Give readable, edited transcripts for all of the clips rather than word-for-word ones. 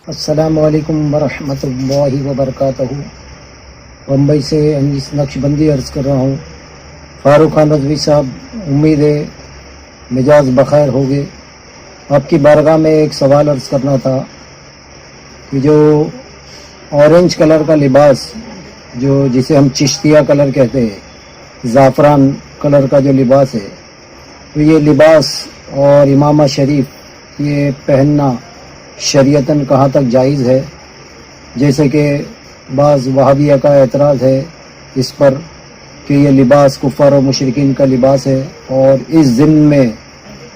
السلام علیکم ورحمۃ اللہ وبرکاتہ۔ بمبئی سے انیس نقشبندی عرض کر رہا ہوں۔ فاروق خان رضوی صاحب، امید ہے مزاج بخیر ہوگے۔ آپ کی بارگاہ میں ایک سوال عرض کرنا تھا کہ جو اورنج کلر کا لباس جسے ہم چشتیہ کلر کہتے ہیں، زعفران کلر کا جو لباس ہے، تو یہ لباس اور امامہ شریف یہ پہننا شریعتاً کہاں تک جائز ہے؟ جیسے کہ بعض وہابیہ کا اعتراض ہے اس پر کہ یہ لباس کفار و مشرکین کا لباس ہے، اور اس ضمن میں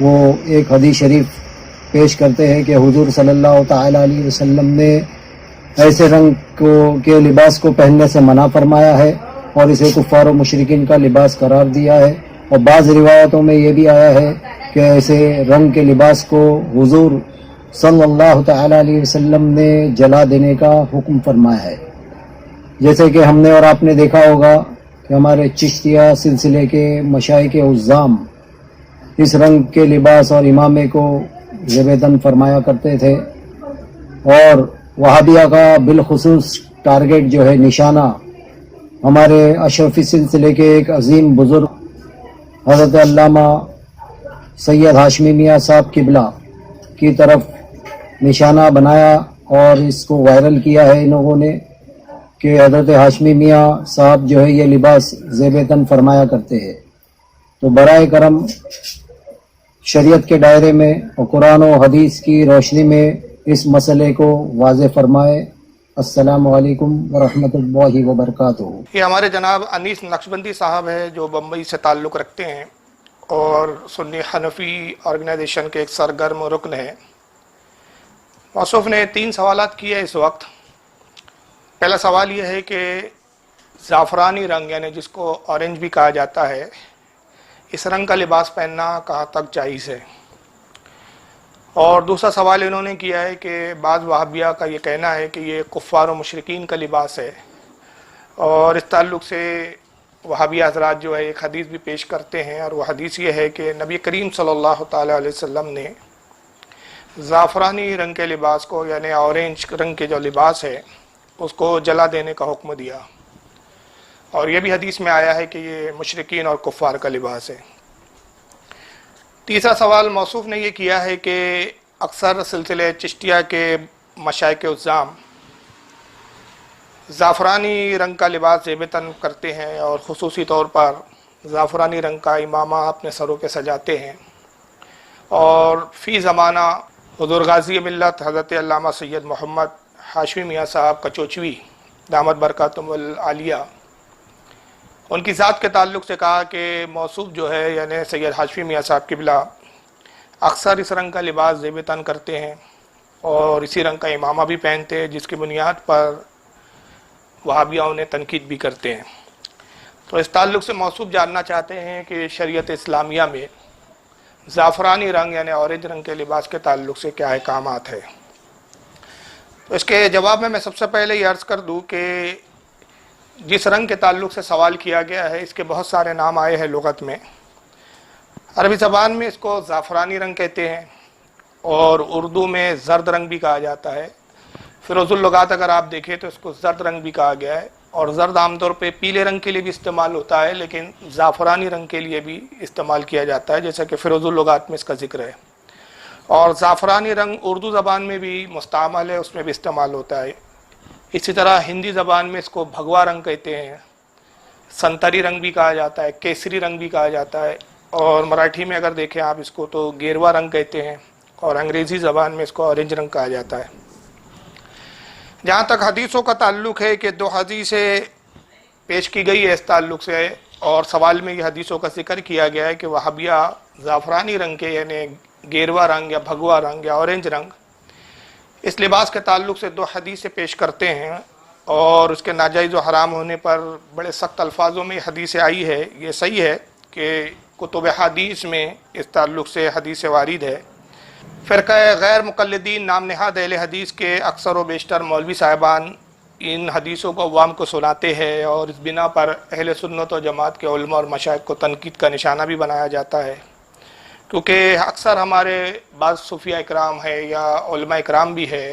وہ ایک حدیث شریف پیش کرتے ہیں کہ حضور صلی اللہ تعالی علیہ وسلم نے ایسے رنگ کے لباس کو پہننے سے منع فرمایا ہے اور اسے کفار و مشرکین کا لباس قرار دیا ہے، اور بعض روایتوں میں یہ بھی آیا ہے کہ ایسے رنگ کے لباس کو حضور صلی اللہ تعالی علیہ وسلم نے جلا دینے کا حکم فرمایا ہے۔ جیسے کہ ہم نے اور آپ نے دیکھا ہوگا کہ ہمارے چشتیہ سلسلے کے مشائخ عظام اس رنگ کے لباس اور امامے کو زیب تن فرمایا کرتے تھے، اور وہابیہ کا بالخصوص ٹارگٹ جو ہے، نشانہ، ہمارے اشرفی سلسلے کے ایک عظیم بزرگ حضرت علامہ سید ہاشمی میاں صاحب قبلہ کی طرف نشانہ بنایا اور اس کو وائرل کیا ہے ان لوگوں نے کہ حضرت ہاشمی میاں صاحب جو ہے یہ لباس زیب تن فرمایا کرتے ہیں۔ تو برائے کرم شریعت کے دائرے میں اور قرآن و حدیث کی روشنی میں اس مسئلے کو واضح فرمائے۔ السلام علیکم ورحمۃ اللہ وبرکاتہ۔ یہ ہمارے جناب انیس نقشبندی صاحب ہے جو بمبئی سے تعلق رکھتے ہیں اور سنی حنفی آرگنائزیشن کے ایک سرگرم رکن ہیں۔ موصوف نے 3 سوالات کیے اس وقت۔ پہلا سوال یہ ہے کہ زعفرانی رنگ یعنی جس کو اورنج بھی کہا جاتا ہے، اس رنگ کا لباس پہننا کہاں تک جائز ہے؟ اور دوسرا سوال انہوں نے کیا ہے کہ بعض وہابیہ کا یہ کہنا ہے کہ یہ کفار و مشرکین کا لباس ہے، اور اس تعلق سے وہابیہ حضرات جو ہے ایک حدیث بھی پیش کرتے ہیں، اور وہ حدیث یہ ہے کہ نبی کریم صلی اللہ تعالی علیہ وسلم نے زعفرانی رنگ کے لباس کو یعنی اورنج رنگ کے جو لباس ہے اس کو جلا دینے کا حکم دیا، اور یہ بھی حدیث میں آیا ہے کہ یہ مشرکین اور کفار کا لباس ہے۔ تیسرا سوال موصوف نے یہ کیا ہے کہ اکثر سلسلے چشتیہ کے مشائخ عظام زعفرانی رنگ کا لباس زیب تن کرتے ہیں، اور خصوصی طور پر زعفرانی رنگ کا امامہ اپنے سروں پہ سجاتے ہیں، اور فی زمانہ حضور غازی ملت حضرت علامہ سید محمد ہاشمی میاں صاحب کچوچوی دامت برکاتہم العالیہ ان کی ذات کے تعلق سے کہا کہ موصوف جو ہے یعنی سید ہاشمی میاں صاحب قبلہ اکثر اس رنگ کا لباس زیب تن کرتے ہیں اور اسی رنگ کا امامہ بھی پہنتے ہیں، جس کی بنیاد پر وہابیہ انہیں تنقید بھی کرتے ہیں۔ تو اس تعلق سے موصوف جاننا چاہتے ہیں کہ شریعت اسلامیہ میں زعفرانی رنگ یعنی اورنج رنگ کے لباس کے تعلق سے کیا احکامات ہے۔ تو اس کے جواب میں سب سے پہلے یہ عرض کر دوں کہ جس رنگ کے تعلق سے سوال کیا گیا ہے اس کے بہت سارے نام آئے ہیں لغت میں۔ عربی زبان میں اس کو زعفرانی رنگ کہتے ہیں، اور اردو میں زرد رنگ بھی کہا جاتا ہے۔ فیروز اللغات اگر آپ دیکھیں تو اس کو زرد رنگ بھی کہا گیا ہے، اور زرد عام طور پہ پیلے رنگ کے لیے بھی استعمال ہوتا ہے، لیکن زعفرانی رنگ کے لیے بھی استعمال کیا جاتا ہے، جیسا کہ فیروز اللغات میں اس کا ذکر ہے۔ اور زعفرانی رنگ اردو زبان میں بھی مستعمل ہے، اس میں بھی استعمال ہوتا ہے۔ اسی طرح ہندی زبان میں اس کو بھگوا رنگ کہتے ہیں، سنتری رنگ بھی کہا جاتا ہے، کیسری رنگ بھی کہا جاتا ہے، اور مراٹھی میں اگر دیکھیں آپ اس کو تو گیروا رنگ کہتے ہیں، اور انگریزی زبان میں اس کو اورنج رنگ کہا جاتا ہے۔ جہاں تک حدیثوں کا تعلق ہے کہ 2 حدیثیں پیش کی گئی ہے اس تعلق سے، اور سوال میں یہ حدیثوں کا ذکر کیا گیا ہے کہ وہابیہ زعفرانی رنگ کے یعنی گیروا رنگ یا بھگوا رنگ یا اورنج رنگ اس لباس کے تعلق سے 2 حدیثیں پیش کرتے ہیں، اور اس کے ناجائز و حرام ہونے پر بڑے سخت الفاظوں میں حدیث آئی ہے۔ یہ صحیح ہے کہ کتب حدیث میں اس تعلق سے حدیث وارد ہے۔ فرقہ غیر مقلدین نام نہاد اہل حدیث کے اکثر و بیشتر مولوی صاحبان ان حدیثوں کو عوام کو سناتے ہیں، اور اس بنا پر اہل سنت و جماعت کے علماء اور مشائخ کو تنقید کا نشانہ بھی بنایا جاتا ہے، کیونکہ اکثر ہمارے بعض صوفیہ اکرام ہے یا علماء اکرام بھی ہے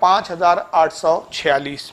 5846।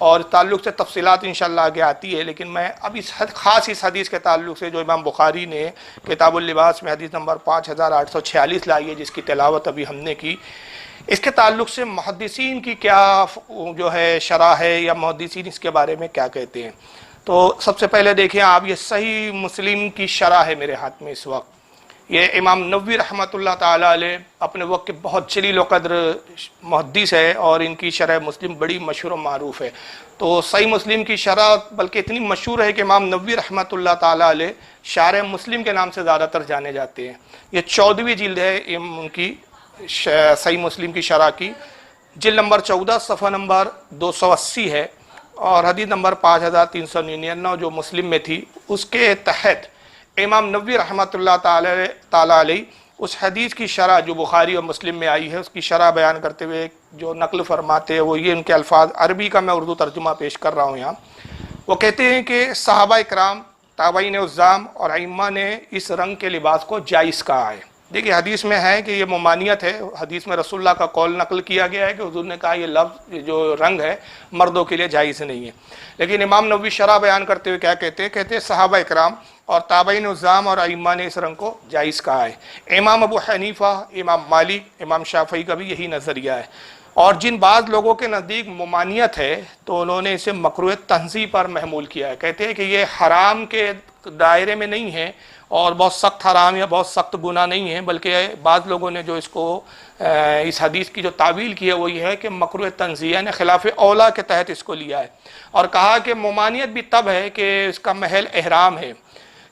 اور تعلق سے تفصیلات انشاءاللہ آگے آتی ہے، لیکن میں اب خاص اس حدیث کے تعلق سے جو امام بخاری نے کتاب اللباس میں حدیث نمبر 5846 لائی ہے، جس کی تلاوت ابھی ہم نے کی، اس کے تعلق سے محدثین کی کیا جو ہے شرح ہے، یا محدثین اس کے بارے میں کیا کہتے ہیں۔ تو سب سے پہلے دیکھیں آپ، یہ صحیح مسلم کی شرح ہے میرے ہاتھ میں اس وقت۔ یہ امام نووی رحمۃ اللہ تعالیٰ علیہ اپنے وقت کے بہت جلیل و قدر محدث ہے، اور ان کی شرح مسلم بڑی مشہور و معروف ہے۔ تو صحیح مسلم کی شرح بلکہ اتنی مشہور ہے کہ امام نووی رحمۃ اللہ تعالیٰ علیہ شارح مسلم کے نام سے زیادہ تر جانے جاتے ہیں۔ یہ 14ویں جلد ہے ان کی صحیح مسلم کی شرح کی، جلد نمبر 14 صفحہ نمبر 280 ہے، اور حدیث نمبر 5399 جو مسلم میں تھی، اس کے تحت امام نووی رحمۃ اللہ تعالیٰ علیہ اس حدیث کی شرح جو بخاری اور مسلم میں آئی ہے، اس کی شرح بیان کرتے ہوئے جو نقل فرماتے ہیں وہ یہ، ان کے الفاظ عربی کا میں اردو ترجمہ پیش کر رہا ہوں یہاں۔ وہ کہتے ہیں کہ صحابہ اکرام، تابعین عظام اور ائمہ نے اس رنگ کے لباس کو جائز کہا ہے۔ دیکھیے حدیث میں ہے کہ یہ ممانعت ہے، حدیث میں رسول اللہ کا قول نقل کیا گیا ہے کہ حضور نے کہا یہ لفظ جو رنگ ہے مردوں کے لیے جائز نہیں ہے، لیکن امام نووی شرح بیان کرتے ہوئے کیا کہتے ہیں صحابہ اکرام اور تابعین عظام اور ائمہ نے اس رنگ کو جائز کہا ہے۔ امام ابو حنیفہ، امام مالک، امام شافعی کا بھی یہی نظریہ ہے، اور جن بعض لوگوں کے نزدیک ممانعت ہے تو انہوں نے اسے مکروہ تنزیہ پر محمول کیا ہے۔ کہتے ہیں کہ یہ حرام کے دائرے میں نہیں ہے، اور بہت سخت حرام یا بہت سخت گناہ نہیں ہے، بلکہ بعض لوگوں نے جو اس کو اس حدیث کی جو تعویل کی ہے وہ یہ ہے کہ مکروہ تنزیہ یعنی خلاف اولا کے تحت اس کو لیا ہے، اور کہا کہ ممانعت بھی تب ہے کہ اس کا محل احرام ہے،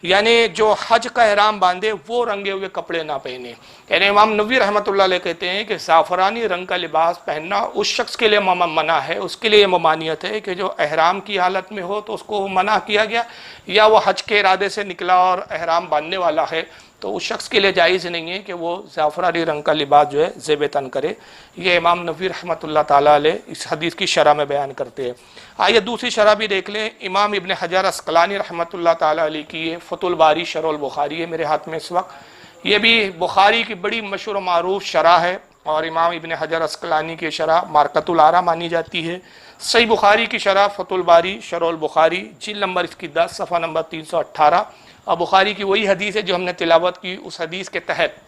یعنی جو حج کا احرام باندھے وہ رنگے ہوئے کپڑے نہ پہنے۔ یعنی امام نووی رحمۃ اللہ علیہ کہتے ہیں کہ زعفرانی رنگ کا لباس پہننا اس شخص کے لیے منع ہے، اس کے لیے یہ ممانعت ہے کہ جو احرام کی حالت میں ہو تو اس کو منع کیا گیا، یا وہ حج کے ارادے سے نکلا اور احرام باندھنے والا ہے تو اس شخص کے لیے جائز نہیں ہے کہ وہ زعفرانی رنگ کا لباس جو ہے زیب تن کرے۔ یہ امام نووی رحمۃ اللہ تعالیٰ علیہ اس حدیث کی شرح میں بیان کرتے ہیں۔ آئیے دوسری شرح بھی دیکھ لیں، امام ابن حجر عسقلانی رحمۃ اللہ تعالیٰ علیہ کی فتح الباری شرح البخاری ہے میرے ہاتھ میں اس وقت۔ یہ بھی بخاری کی بڑی مشہور و معروف شرح ہے، اور امام ابن حجر عسقلانی کی شرح مارکۃ الآراء مانی جاتی ہے۔ صحیح بخاری کی شرح فتح الباری شرح البخاری، جلد نمبر اس کی 10 صفحہ نمبر 318، اور بخاری کی وہی حدیث ہے جو ہم نے تلاوت کی، اس حدیث کے تحت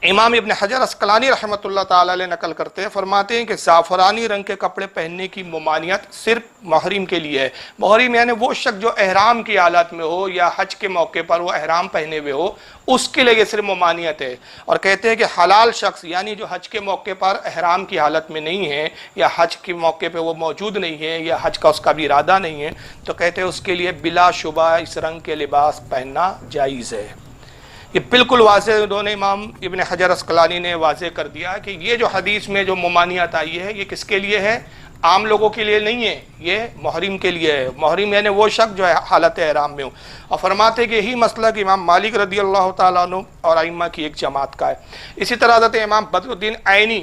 امام ابن حجر عسقلانی رحمۃ اللہ تعالیٰ علیہ نقل کرتے ہیں، فرماتے ہیں کہ زعفرانی رنگ کے کپڑے پہننے کی ممانعت صرف محرم کے لیے ہے۔ محرم یعنی وہ شخص جو احرام کی حالت میں ہو یا حج کے موقع پر وہ احرام پہنے ہوئے ہو، اس کے لیے یہ صرف ممانعت ہے۔ اور کہتے ہیں کہ حلال شخص یعنی جو حج کے موقع پر احرام کی حالت میں نہیں ہے، یا حج کے موقع پہ وہ موجود نہیں ہے، یا حج کا اس کا بھی ارادہ نہیں ہے، تو کہتے ہیں اس کے لیے بلا شبہ اس رنگ کے لباس پہننا جائز ہے۔ یہ بالکل واضح انہوں نے امام ابن حجر عسقلانی نے واضح کر دیا کہ یہ جو حدیث میں جو ممانعت آئی ہے یہ کس کے لیے ہے؟ عام لوگوں کے لیے نہیں ہے، یہ محرم کے لیے ہے۔ محرم یعنی وہ شخص جو ہے حالت احرام میں ہو، اور فرماتے کہ یہی مسئلہ کہ امام مالک رضی اللہ تعالیٰ عنہ اور ائمہ کی ایک جماعت کا ہے۔ اسی طرح حضرت امام بدر الدین عینی،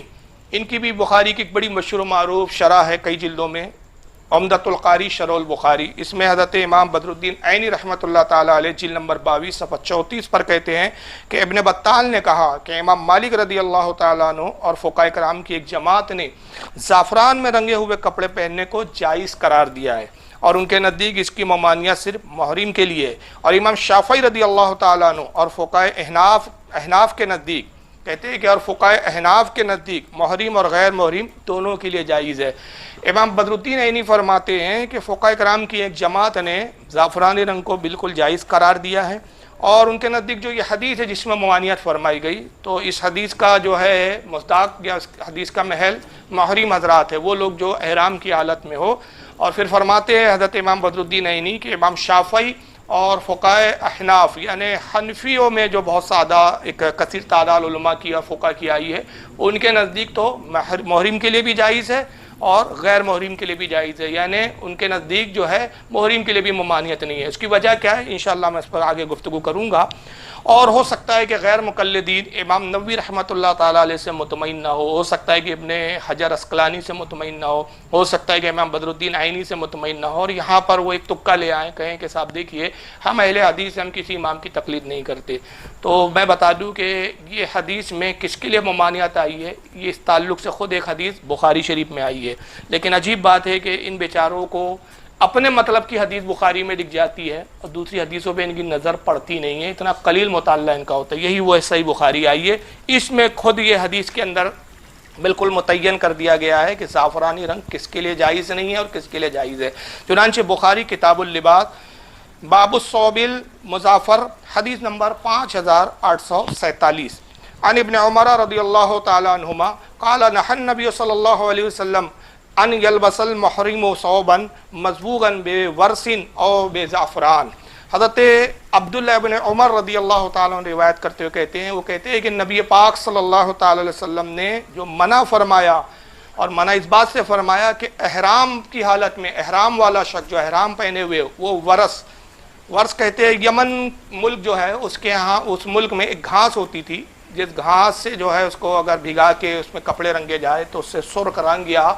ان کی بھی بخاری کی ایک بڑی مشہور و معروف شرح ہے کئی جلدوں میں، عمدۃ القاری شرح البخاری۔ اس میں حضرت امام بدر الدین عینی رحمۃ اللہ تعالیٰ علیہ جلد نمبر 22 صفحہ 34 پر کہتے ہیں کہ ابن بطال نے کہا کہ امام مالک رضی اللہ تعالیٰ عنہ اور فقہاء کرام کی ایک جماعت نے زعفران میں رنگے ہوئے کپڑے پہننے کو جائز قرار دیا ہے، اور ان کے نزدیک اس کی ممانعت صرف محرم کے لیے ہے۔ اور امام شافعی رضی اللہ تعالیٰ عنہ اور فقہاء احناف کے نزدیک کہتے ہیں کہ اور فقہاء احناف کے نزدیک محرم اور غیر محرم دونوں کے لیے جائز ہے۔ امام بدر الدین عینی فرماتے ہیں کہ فقہاء کرام کی ایک جماعت نے زعفرانی رنگ کو بالکل جائز قرار دیا ہے، اور ان کے نزدیک جو یہ حدیث ہے جس میں ممانعت فرمائی گئی، تو اس حدیث کا جو ہے مصداق یا اس حدیث کا محل محرم حضرات ہے، وہ لوگ جو احرام کی حالت میں ہو۔ اور پھر فرماتے ہیں حضرت امام بدر الدین عینی کہ امام شافعی اور فقہاء احناف یعنی حنفیوں میں جو بہت سادہ ایک کثیر تعداد علماء کی اور فقہاء کی آئی ہے، ان کے نزدیک تو محرم کے لیے بھی جائز ہے اور غیر محرم کے لیے بھی جائز ہے، یعنی ان کے نزدیک جو ہے محرم کے لیے بھی ممانعت نہیں ہے۔ اس کی وجہ کیا ہے انشاءاللہ میں اس پر آگے گفتگو کروں گا۔ اور ہو سکتا ہے کہ غیر مقلدین امام نووی رحمۃ اللہ تعالیٰ علیہ سے مطمئن نہ ہو سکتا ہے کہ ابن حجر عسقلانی سے مطمئن نہ ہو سکتا ہے کہ امام بدر الدین عینی سے مطمئن نہ ہو، اور یہاں پر وہ ایک تکہ لے آئیں، کہیں کہ صاحب دیکھیے ہم اہل حدیث ہم کسی امام کی تقلید نہیں کرتے۔ تو میں بتا دوں کہ یہ حدیث میں کس کے لیے ممانعت آئی ہے، یہ اس تعلق سے خود ایک حدیث بخاری شریف میں آئی ہے، لیکن عجیب بات ہے کہ ان بیچاروں کو اپنے مطلب کی حدیث بخاری میں دکھ جاتی ہے اور دوسری حدیثوں پہ ان کی نظر پڑتی نہیں ہے، اتنا قلیل مطالعہ ان کا ہوتا ہے۔ یہی وہ صحیح بخاری آئی ہے، اس میں خود یہ حدیث کے اندر بالکل متعین کر دیا گیا ہے کہ زعفرانی رنگ کس کے لیے جائز نہیں ہے اور کس کے لیے جائز ہے۔ چنانچہ بخاری کتاب اللباس باب الثوب المزعفر حدیث نمبر 5847 عن ابن عمر رضی اللہ تعالی عنہما قال نہى النبی صلی اللہ علیہ وسلم ان یلبس المحرم ثوبا مصبوغا بورس او بزعفران۔ حضرت عبداللہ ابن عمر رضی اللہ تعالیٰ عنہ روایت کرتے ہوئے کہتے ہیں کہ نبی پاک صلی اللہ تعالی علیہ وسلم نے جو منع فرمایا، اور منع اس بات سے فرمایا کہ احرام کی حالت میں احرام والا شخص جو احرام پہنے ہوئے وہ ورس کہتے ہیں یمن ملک جو ہے اس کے ہاں اس ملک میں ایک گھاس ہوتی تھی، جس گھاس سے جو ہے اس کو اگر بھگا کے اس میں کپڑے رنگے جائے تو اس سے سرخ رنگ یا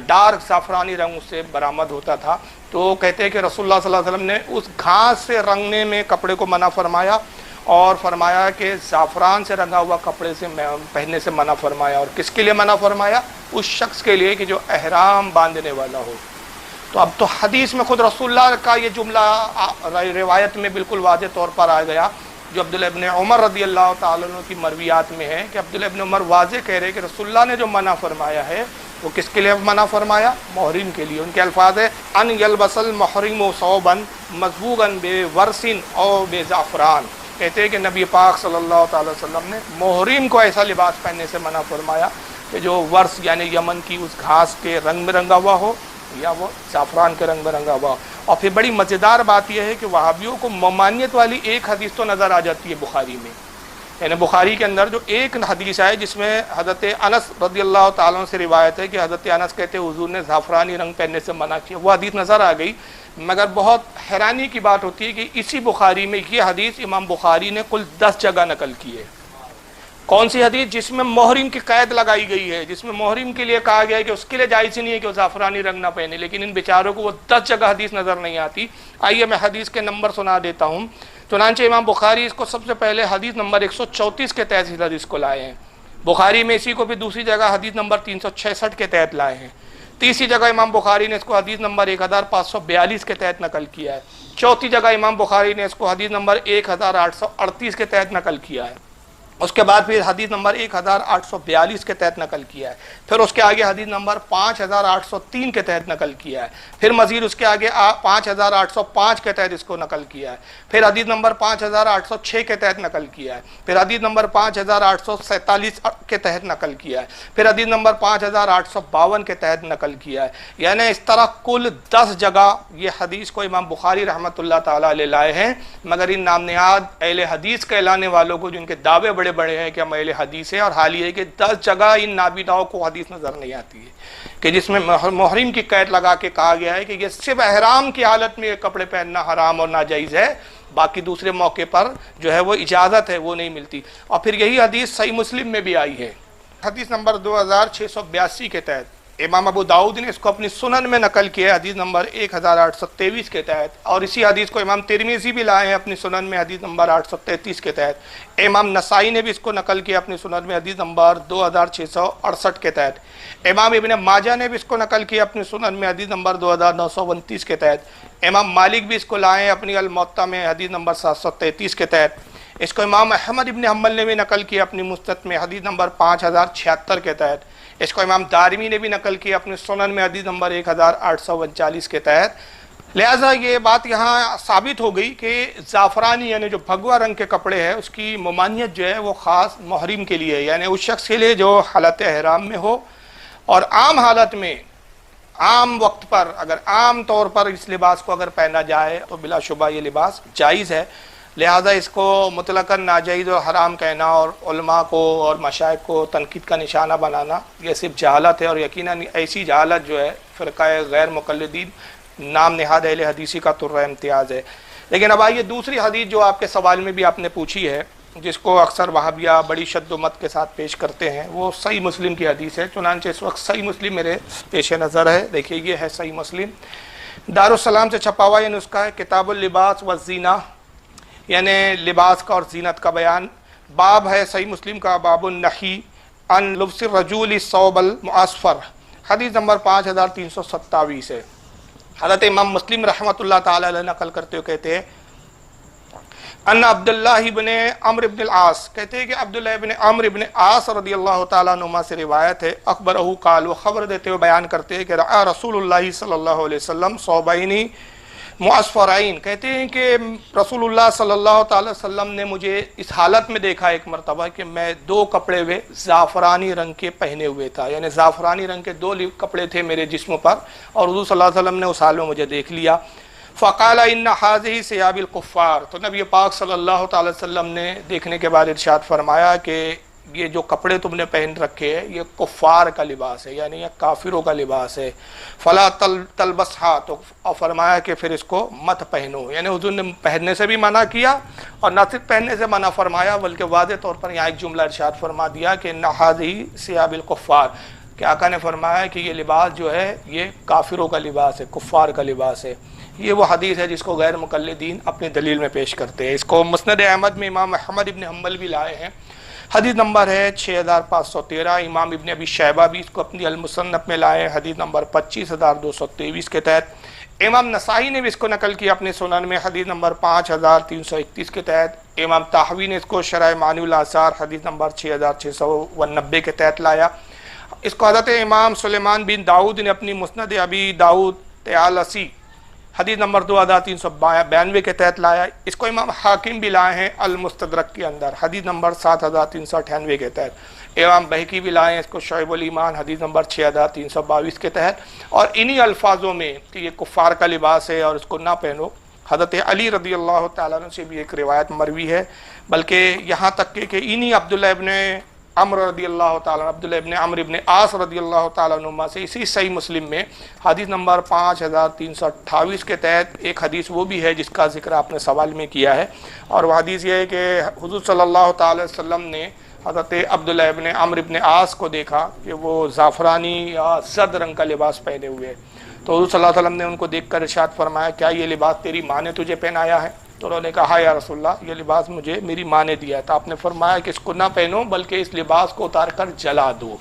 ڈارک زعفرانی رنگ اس سے برآمد ہوتا تھا۔ تو کہتے ہیں کہ رسول اللہ صلی اللہ علیہ وسلم نے اس گھاس سے رنگنے میں کپڑے کو منع فرمایا، اور فرمایا کہ زعفران سے رنگا ہوا کپڑے سے پہننے سے منع فرمایا۔ اور کس کے لیے منع فرمایا؟ اس شخص کے لیے کہ جو احرام باندھنے والا ہو۔ تو اب تو حدیث میں خود رسول اللہ کا یہ جملہ روایت میں بالکل واضح طور پر آ گیا، جو عبداللہ ابن عمر رضی اللہ تعالیٰ عنہ کی مرویات میں ہے کہ عبداللہ ابن عمر واضح کہہ رہے کہ رسول اللہ نے جو منع فرمایا ہے وہ کس کے لیے منع فرمایا؟ محرم کے لیے۔ ان کے الفاظ ہے ان یلبس المحرم ثوبا مصبوغا بورس او بزعفران، کہتے ہیں کہ نبی پاک صلی اللہ تعالی وسلم نے محرم کو ایسا لباس پہننے سے منع فرمایا کہ جو ورس یعنی یمن کی اس گھاس کے رنگ میں رنگا ہوا ہو یا وہ زعفران کے رنگ میں رنگا ہوا ہو۔ اور پھر بڑی مزیدار بات یہ ہے کہ وہابیوں کو ممانعت والی ایک حدیث تو نظر آ جاتی ہے بخاری میں، یعنی بخاری کے اندر جو ایک حدیث ہے جس میں حضرت انس رضی اللہ تعالیٰ سے روایت ہے کہ حضرت انس کہتے ہیں حضور نے زعفرانی رنگ پہننے سے منع کیا، وہ حدیث نظر آ گئی، مگر بہت حیرانی کی بات ہوتی ہے کہ اسی بخاری میں یہ حدیث امام بخاری نے کل 10 جگہ نقل کی ہے۔ کون سی حدیث؟ جس میں محرم کی قید لگائی گئی ہے، جس میں محرم کے لیے کہا گیا ہے کہ اس کے لیے جائز ہی نہیں ہے کہ وہ زعفرانی رنگ نہ پہنے، لیکن ان بیچاروں کو وہ 10 جگہ حدیث نظر نہیں آتی۔ آئیے میں حدیث کے نمبر سنا دیتا ہوں۔ چنانچہ امام بخاری اس کو سب سے پہلے حدیث نمبر 134 کے تحت اس حدیث کو لائے ہیں، بخاری میں اسی کو بھی دوسری جگہ حدیث نمبر 366 کے تحت لائے ہیں، تیسری جگہ امام بخاری نے اس کو حدیث نمبر 1542 کے تحت نقل کیا ہے، چوتھی جگہ امام بخاری نے اس کو حدیث نمبر 1838 کے تحت نقل کیا ہے، اس کے بعد پھر حدیث نمبر 1842 کے تحت نقل کیا ہے، پھر اس کے آگے حدیث نمبر 5803 کے تحت نقل کیا ہے، پھر مزید اس کے آگے 5805 کے تحت اس کو نقل کیا ہے، پھر حدیث نمبر 5806 کے تحت نقل کیا ہے، پھر حدیث نمبر 5847 کے تحت نقل کیا ہے، پھر حدیث نمبر 5852 کے تحت نقل کیا ہے، یعنی اس طرح کل 10 جگہ یہ حدیث کو امام بخاری رحمۃ اللہ تعالیٰ علیہ لائے ہیں، مگر ان نام نہاد اہل حدیث کہلانے والوں کو جن کے دعوے بڑے بڑے ہیں کہ ہم اہل حدیث ہیں، اور حال یہ ہے کہ 10 جگہ ان نابیناؤں کو حدیث نظر نہیں آتی ہے کہ جس میں محرم کی قید لگا کے کہا گیا ہے کہ یہ صرف احرام کی حالت میں کپڑے پہننا حرام اور ناجائز ہے، باقی دوسرے موقع پر جو ہے وہ اجازت ہے وہ نہیں ملتی۔ اور پھر یہی حدیث صحیح مسلم میں بھی آئی ہے، حدیث نمبر 2682 کے تحت امام ابو داؤد نے اس کو اپنی سنن میں نقل کیا ہے حدیث نمبر 1823 کے تحت، اور اسی حدیث کو امام ترمذی بھی لائے ہیں اپنی سنن میں حدیث نمبر 833 کے تحت، امام نسائی نے بھی اس کو نقل کیا اپنی سنن میں حدیث نمبر 2668 کے تحت، امام ابن ماجہ نے بھی اس کو نقل کیا اپنی سنن میں حدیث نمبر 2929 کے تحت، امام مالک بھی اس کو لائے ہیں اپنی الموطا میں حدیث نمبر 733 کے تحت، اس کو امام احمد ابن حنبل نے بھی نقل کیا اپنی مسند میں حدیث نمبر 5076 کے تحت، اس کو امام دارمی نے بھی نقل کیا اپنے سنن میں حدیث نمبر 1839 کے تحت۔ لہٰذا یہ بات یہاں ثابت ہو گئی کہ زعفرانی یعنی جو بھگوا رنگ کے کپڑے ہیں اس کی ممانعت جو ہے وہ خاص محرم کے لیے، یعنی اس شخص کے لیے جو حالت احرام میں ہو، اور عام حالت میں عام وقت پر اگر عام طور پر اس لباس کو اگر پہنا جائے تو بلا شبہ یہ لباس جائز ہے، لہذا اس کو مطلقاً ناجائز اور حرام کہنا اور علماء کو اور مشائخ کو تنقید کا نشانہ بنانا یہ صرف جہالت ہے، اور یقیناً ایسی جہالت جو ہے فرقہ غیر مقلدین نام نہاد اہل حدیثی کا طرح امتیاز ہے۔ لیکن اب آئیے دوسری حدیث جو آپ کے سوال میں بھی آپ نے پوچھی ہے، جس کو اکثر وہابیہ بڑی شد و مت کے ساتھ پیش کرتے ہیں، وہ صحیح مسلم کی حدیث ہے۔ چنانچہ اس وقت صحیح مسلم میرے پیش نظر ہے، دیکھیے یہ ہے صحیح مسلم، دارالسلام سے چھپا ہوا یہ نسخہ ہے، کتاب اللباس والزینہ، یعنی لباس کا اور زینت کا بیان۔ باب ہے صحیح مسلم کا، باب النہی عن لبس الرجول الثوب المعصفر، حدیث نمبر 5327 ہے۔ حضرت امام مسلم رحمۃ اللہ تعالی علیہ نقل کرتے ہوئے کہتے ہیں ان عبداللہ ابن عمرو ابن العاص، کہتے ہیں کہ عبداللہ ابن عمرو ابن عاص رضی اللہ تعالیٰ عنہما سے روایت ہے، اخبرہ قال، وہ خبر دیتے ہوئے بیان کرتے ہیں کہ رأى رسول اللہ صلی اللہ علیہ وسلم ثوبین معصفرین، کہتے ہیں کہ رسول اللہ صلی اللہ تعالی وسلم نے مجھے اس حالت میں دیکھا ایک مرتبہ کہ میں دو کپڑے ہوئے زعفرانی رنگ کے پہنے ہوئے تھا، یعنی زعفرانی رنگ کے دو کپڑے تھے میرے جسم پر، اور حضور صلی اللہ علیہ وسلم نے اس حال میں مجھے دیکھ لیا۔ فقال ان هذه ثياب الكفار، تو نبی پاک صلی اللہ تعالی وسلم نے دیکھنے کے بعد ارشاد فرمایا کہ یہ جو کپڑے تم نے پہن رکھے ہیں یہ کفار کا لباس ہے، یعنی یہ کافروں کا لباس ہے۔ فلا تلبسها، تو اور فرمایا کہ پھر اس کو مت پہنو، یعنی حضور نے پہننے سے بھی منع کیا، اور نہ صرف پہننے سے منع فرمایا بلکہ واضح طور پر یہاں ایک جملہ ارشاد فرما دیا کہ ان هذه ثياب الكفار، کہ آقا نے فرمایا کہ یہ لباس جو ہے یہ کافروں کا لباس ہے، کفار کا لباس ہے۔ یہ وہ حدیث ہے جس کو غیر مقلدین اپنی دلیل میں پیش کرتے ہیں۔ اس کو مسند احمد میں امام احمد ابن حنبل بھی لائے ہیں، حدیث نمبر ہے 6513۔ امام ابن ابی شیبہ بھی اس کو اپنی المصنف میں لائے ہیں، حدیث نمبر 25223 کے تحت۔ امام نسائی نے بھی اس کو نقل کیا اپنے سنن میں، حدیث نمبر 5331 کے تحت۔ امام طحاوی نے اس کو شرح معانی الاثار حدیث نمبر 6690 کے تحت لایا۔ اس کو حضرت امام سلیمان بن داؤد نے اپنی مسند ابی داؤد طیالسی حدیث نمبر 2392 کے تحت لایا۔ اس کو امام حاکم بھی لائے ہیں المستدرک کے اندر، حدیث نمبر 7398 کے تحت۔ امام بہقی بھی لائے ہیں اس کو شعب الایمان حدیث نمبر 6322 کے تحت، اور انہی الفاظوں میں کہ یہ کفار کا لباس ہے اور اس کو نہ پہنو۔ حضرت علی رضی اللہ تعالیٰ عنہ سے بھی ایک روایت مروی ہے، بلکہ یہاں تک کہ انہی عبداللہ ابن عمرو رضی اللہ تعالیٰ، عبداللہ ابن عمرو ابن عاص رضی اللہ تعالیٰ عنہ سے اسی صحیح مسلم میں حدیث نمبر 5328 کے تحت ایک حدیث وہ بھی ہے جس کا ذکر آپ نے سوال میں کیا ہے، اور وہ حدیث یہ ہے کہ حضور صلی اللہ تعالی وسلم نے حضرت عبداللہ ابن عمرو ابن عاص کو دیکھا کہ وہ زعفرانی یا زرد رنگ کا لباس پہنے ہوئے، تو حضور صلی اللہ علیہ وسلم نے ان کو دیکھ کر ارشاد فرمایا کیا یہ لباس تیری ماں نے تجھے پہنایا ہے؟ تو انہوں نے کہا یا رسول اللہ یہ لباس مجھے میری ماں نے دیا تھا۔ آپ نے فرمایا کہ اس کو نہ پہنو بلکہ اس لباس کو اتار کر جلا دو۔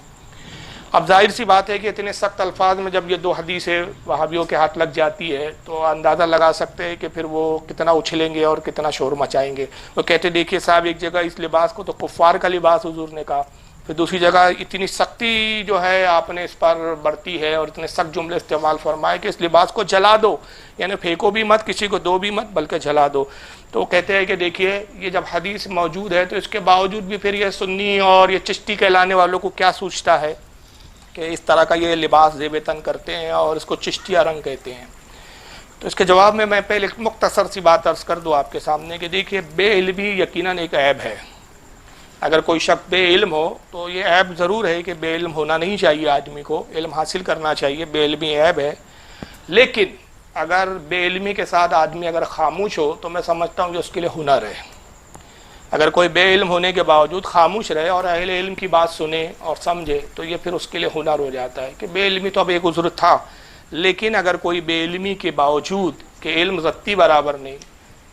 اب ظاہر سی بات ہے کہ اتنے سخت الفاظ میں جب یہ دو حدیثیں وہابیوں کے ہاتھ لگ جاتی ہے تو اندازہ لگا سکتے ہیں کہ پھر وہ کتنا اچھلیں گے اور کتنا شور مچائیں گے۔ وہ کہتے دیکھیے صاحب ایک جگہ اس لباس کو تو کفار کا لباس حضور نے کہا، پھر دوسری جگہ اتنی سختی جو ہے آپ نے اس پر برتی ہے اور اتنے سخت جملے استعمال فرمائے کہ اس لباس کو جلا دو، یعنی پھینکو بھی مت، کسی کو دو بھی مت بلکہ جلا دو۔ تو کہتے ہیں کہ دیکھیے یہ جب حدیث موجود ہے تو اس کے باوجود بھی پھر یہ سنی اور یہ چشتی کہلانے والوں کو کیا سوچتا ہے کہ اس طرح کا یہ لباس زیب تن کرتے ہیں اور اس کو چشتیہ رنگ کہتے ہیں۔ تو اس کے جواب میں پہلے ایک مختصر سی بات عرض کر دوں آپ کے سامنے کہ دیکھیے بے علمی یقیناً ایک عیب ہے۔ اگر کوئی شخص بے علم ہو تو یہ عیب ضرور ہے کہ بے علم ہونا نہیں چاہیے، آدمی کو علم حاصل کرنا چاہیے، بے علمی عیب ہے، لیکن اگر بے علمی کے ساتھ آدمی اگر خاموش ہو تو میں سمجھتا ہوں کہ اس کے لیے ہنر ہے۔ اگر کوئی بے علم ہونے کے باوجود خاموش رہے اور اہل علم کی بات سنے اور سمجھے تو یہ پھر اس کے لیے ہنر ہو جاتا ہے کہ بے علمی تو اب ایک عذر تھا، لیکن اگر کوئی بے علمی کے باوجود کہ علم رتی برابر نہیں،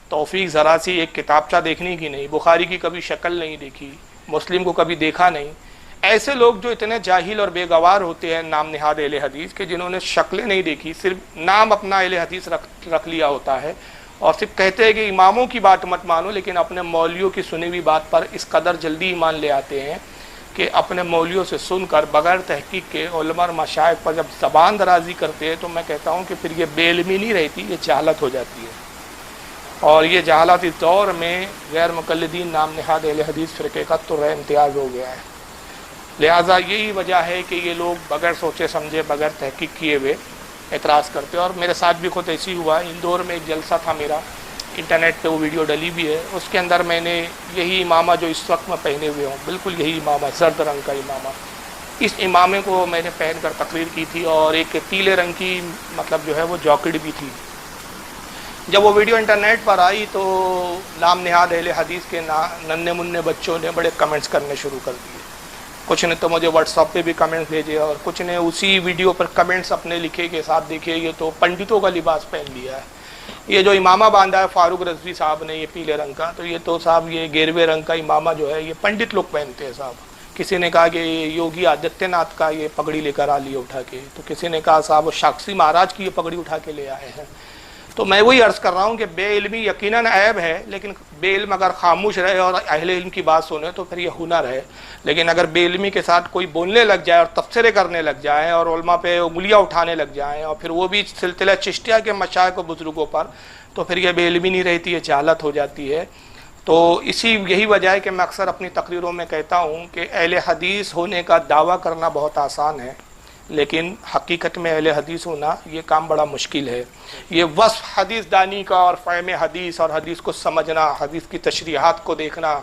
توفیق ذرا سی ایک کتابچہ دیکھنے کی نہیں، بخاری کی کبھی شکل نہیں دیکھی، مسلم کو کبھی دیکھا نہیں، ایسے لوگ جو اتنے جاہل اور بے گوار ہوتے ہیں نام نہاد اہل حدیث کے، جنہوں نے شکلیں نہیں دیکھی، صرف نام اپنا اہل حدیث رکھ لیا ہوتا ہے اور صرف کہتے ہیں کہ اماموں کی بات مت مانو، لیکن اپنے مولویوں کی سنی ہوئی بات پر اس قدر جلدی ایمان لے آتے ہیں کہ اپنے مولویوں سے سن کر بغیر تحقیق کے علماء اور مشائخ پر جب زبان درازی کرتے ہیں تو میں کہتا ہوں کہ پھر یہ بے علمی نہیں رہتی، یہ جہالت ہو جاتی ہے، اور یہ جہالت اس دور میں غیر مقلدین نام نہاد اہل حدیث فرقے کا ترہ امتیاز ہو گیا ہے۔ لہٰذا یہی وجہ ہے کہ یہ لوگ بغیر سوچے سمجھے بغیر تحقیق کیے ہوئے اعتراض کرتے ہیں، اور میرے ساتھ بھی خود ایسی ہوا۔ اندور میں ایک جلسہ تھا میرا، انٹرنیٹ پہ وہ ویڈیو ڈلی بھی ہے، اس کے اندر میں نے یہی امامہ جو اس وقت میں پہنے ہوئے ہوں، بالکل یہی امامہ، زرد رنگ کا امامہ، اس امامے کو میں نے پہن کر تقریر کی تھی، اور ایک پیلے رنگ کی مطلب جو ہے وہ جاکٹ بھی تھی۔ جب وہ ویڈیو انٹرنیٹ پر آئی تو نام نہاد اہل حدیث کے ننھے منھے بچوں نے بڑے کمنٹس کرنے شروع کر دیے. کچھ نے تو مجھے واٹس ایپ پہ بھی کمنٹس بھیجے اور کچھ نے اسی ویڈیو پر کمنٹس اپنے لکھے کہ صاحب دیکھیے یہ تو پنڈتوں کا لباس پہن لیا ہے, یہ جو امامہ باندھا ہے فاروق رضوی صاحب نے یہ پیلے رنگ کا, تو یہ تو صاحب یہ گیروے رنگ کا امامہ جو ہے یہ پنڈت لوگ پہنتے ہیں صاحب. کسی نے کہا کہ یہ یوگی آدتیہ ناتھ کا یہ پگڑی لے کر آ لیا اٹھا کے, تو کسی نے کہا صاحب وہ شاکسی مہاراج کی یہ پگڑی اٹھا کے لے آئے ہیں. تو میں وہی عرض کر رہا ہوں کہ بے علمی یقیناً عیب ہے, لیکن بے علم اگر خاموش رہے اور اہل علم کی بات سنے تو پھر یہ ہنر ہے. لیکن اگر بے علمی کے ساتھ کوئی بولنے لگ جائے اور تبصرے کرنے لگ جائے اور علماء پہ انگلیاں اٹھانے لگ جائیں اور پھر وہ بھی سلسلہ چشتیہ کے مشائخ و بزرگوں پر, تو پھر یہ بے علمی نہیں رہتی ہے, جہالت ہو جاتی ہے. تو یہی وجہ ہے کہ میں اکثر اپنی تقریروں میں کہتا ہوں کہ اہل حدیث ہونے کا دعویٰ کرنا بہت آسان ہے, لیکن حقیقت میں اہل حدیث ہونا یہ کام بڑا مشکل ہے. یہ وصف حدیث دانی کا اور فہم حدیث اور حدیث کو سمجھنا, حدیث کی تشریحات کو دیکھنا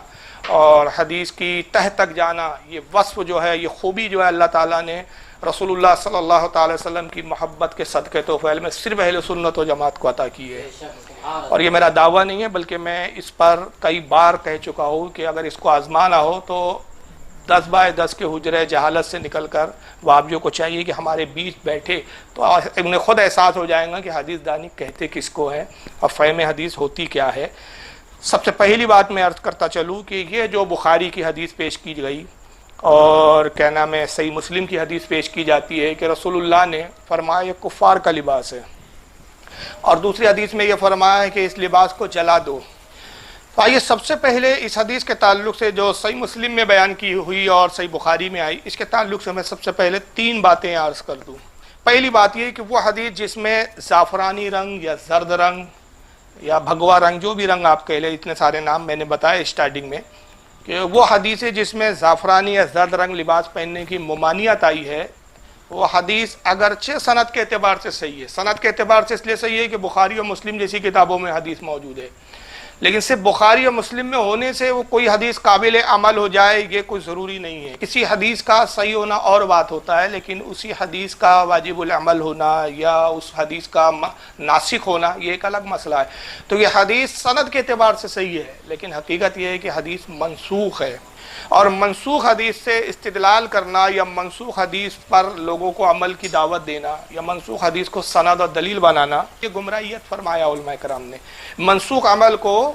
اور حدیث کی تہ تک جانا, یہ وصف جو ہے, یہ خوبی جو ہے اللہ تعالیٰ نے رسول اللہ صلی اللہ تعالی وسلم کی محبت کے صدقے توفیل میں صرف اہل سنت و جماعت کو عطا کی ہے. اور یہ میرا دعویٰ نہیں ہے بلکہ میں اس پر کئی بار کہہ چکا ہوں کہ اگر اس کو آزمانا ہو تو 10x10 کے حجرے جہالت سے نکل کر وابیوں کو چاہیے کہ ہمارے بیچ بیٹھے تو انہیں خود احساس ہو جائے گا کہ حدیث دانی کہتے کس کو ہے اور فہم حدیث ہوتی کیا ہے. سب سے پہلی بات میں عرض کرتا چلوں کہ یہ جو بخاری کی حدیث پیش کی گئی اور کیا نام ہے صحیح مسلم کی حدیث پیش کی جاتی ہے کہ رسول اللہ نے فرمایا یہ کفار کا لباس ہے, اور دوسری حدیث میں یہ فرمایا ہے کہ اس لباس کو جلا دو. تو آئیے سب سے پہلے اس حدیث کے تعلق سے جو صحیح مسلم میں بیان کی ہوئی اور صحیح بخاری میں آئی, اس کے تعلق سے میں سب سے پہلے 3 باتیں عرض کر دوں. پہلی بات یہ کہ وہ حدیث جس میں زعفرانی رنگ یا زرد رنگ یا بھگوا رنگ, جو بھی رنگ آپ کہہ لیں, اتنے سارے نام میں نے بتائے اسٹارٹنگ میں, کہ وہ حدیث جس میں زعفرانی یا زرد رنگ لباس پہننے کی ممانعت آئی ہے, وہ حدیث اگرچہ سند کے اعتبار سے صحیح ہے. سند کے اعتبار سے اس لیے صحیح ہے کہ بخاری اور مسلم جیسی کتابوں میں حدیث موجود ہے, لیکن صرف بخاری اور مسلم میں ہونے سے وہ کوئی حدیث قابل عمل ہو جائے یہ کوئی ضروری نہیں ہے. کسی حدیث کا صحیح ہونا اور بات ہوتا ہے, لیکن اسی حدیث کا واجب العمل ہونا یا اس حدیث کا ناسخ ہونا یہ ایک الگ مسئلہ ہے. تو یہ حدیث سند کے اعتبار سے صحیح ہے, لیکن حقیقت یہ ہے کہ حدیث منسوخ ہے, اور منسوخ حدیث سے استدلال کرنا یا منسوخ حدیث پر لوگوں کو عمل کی دعوت دینا یا منسوخ حدیث کو سند اور دلیل بنانا یہ گمراہیت فرمایا علماء کرام نے. منسوخ عمل کو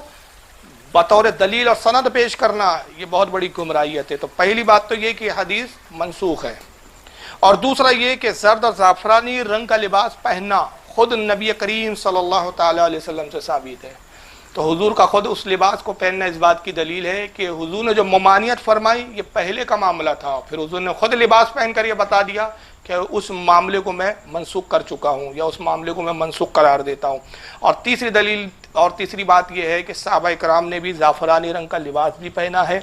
بطور دلیل اور سند پیش کرنا یہ بہت بڑی گمراہیت ہے. تو پہلی بات تو یہ کہ حدیث منسوخ ہے, اور دوسرا یہ کہ زرد اور زعفرانی رنگ کا لباس پہننا خود نبی کریم صلی اللہ تعالی علیہ وسلم سے ثابت ہے. تو حضور کا خود اس لباس کو پہننا اس بات کی دلیل ہے کہ حضور نے جو ممانعت فرمائی یہ پہلے کا معاملہ تھا, پھر حضور نے خود لباس پہن کر یہ بتا دیا کہ اس معاملے کو میں منسوخ کر چکا ہوں یا اس معاملے کو میں منسوخ قرار دیتا ہوں. اور تیسری دلیل اور تیسری بات یہ ہے کہ صحابہ کرام نے بھی زعفرانی رنگ کا لباس بھی پہنا ہے,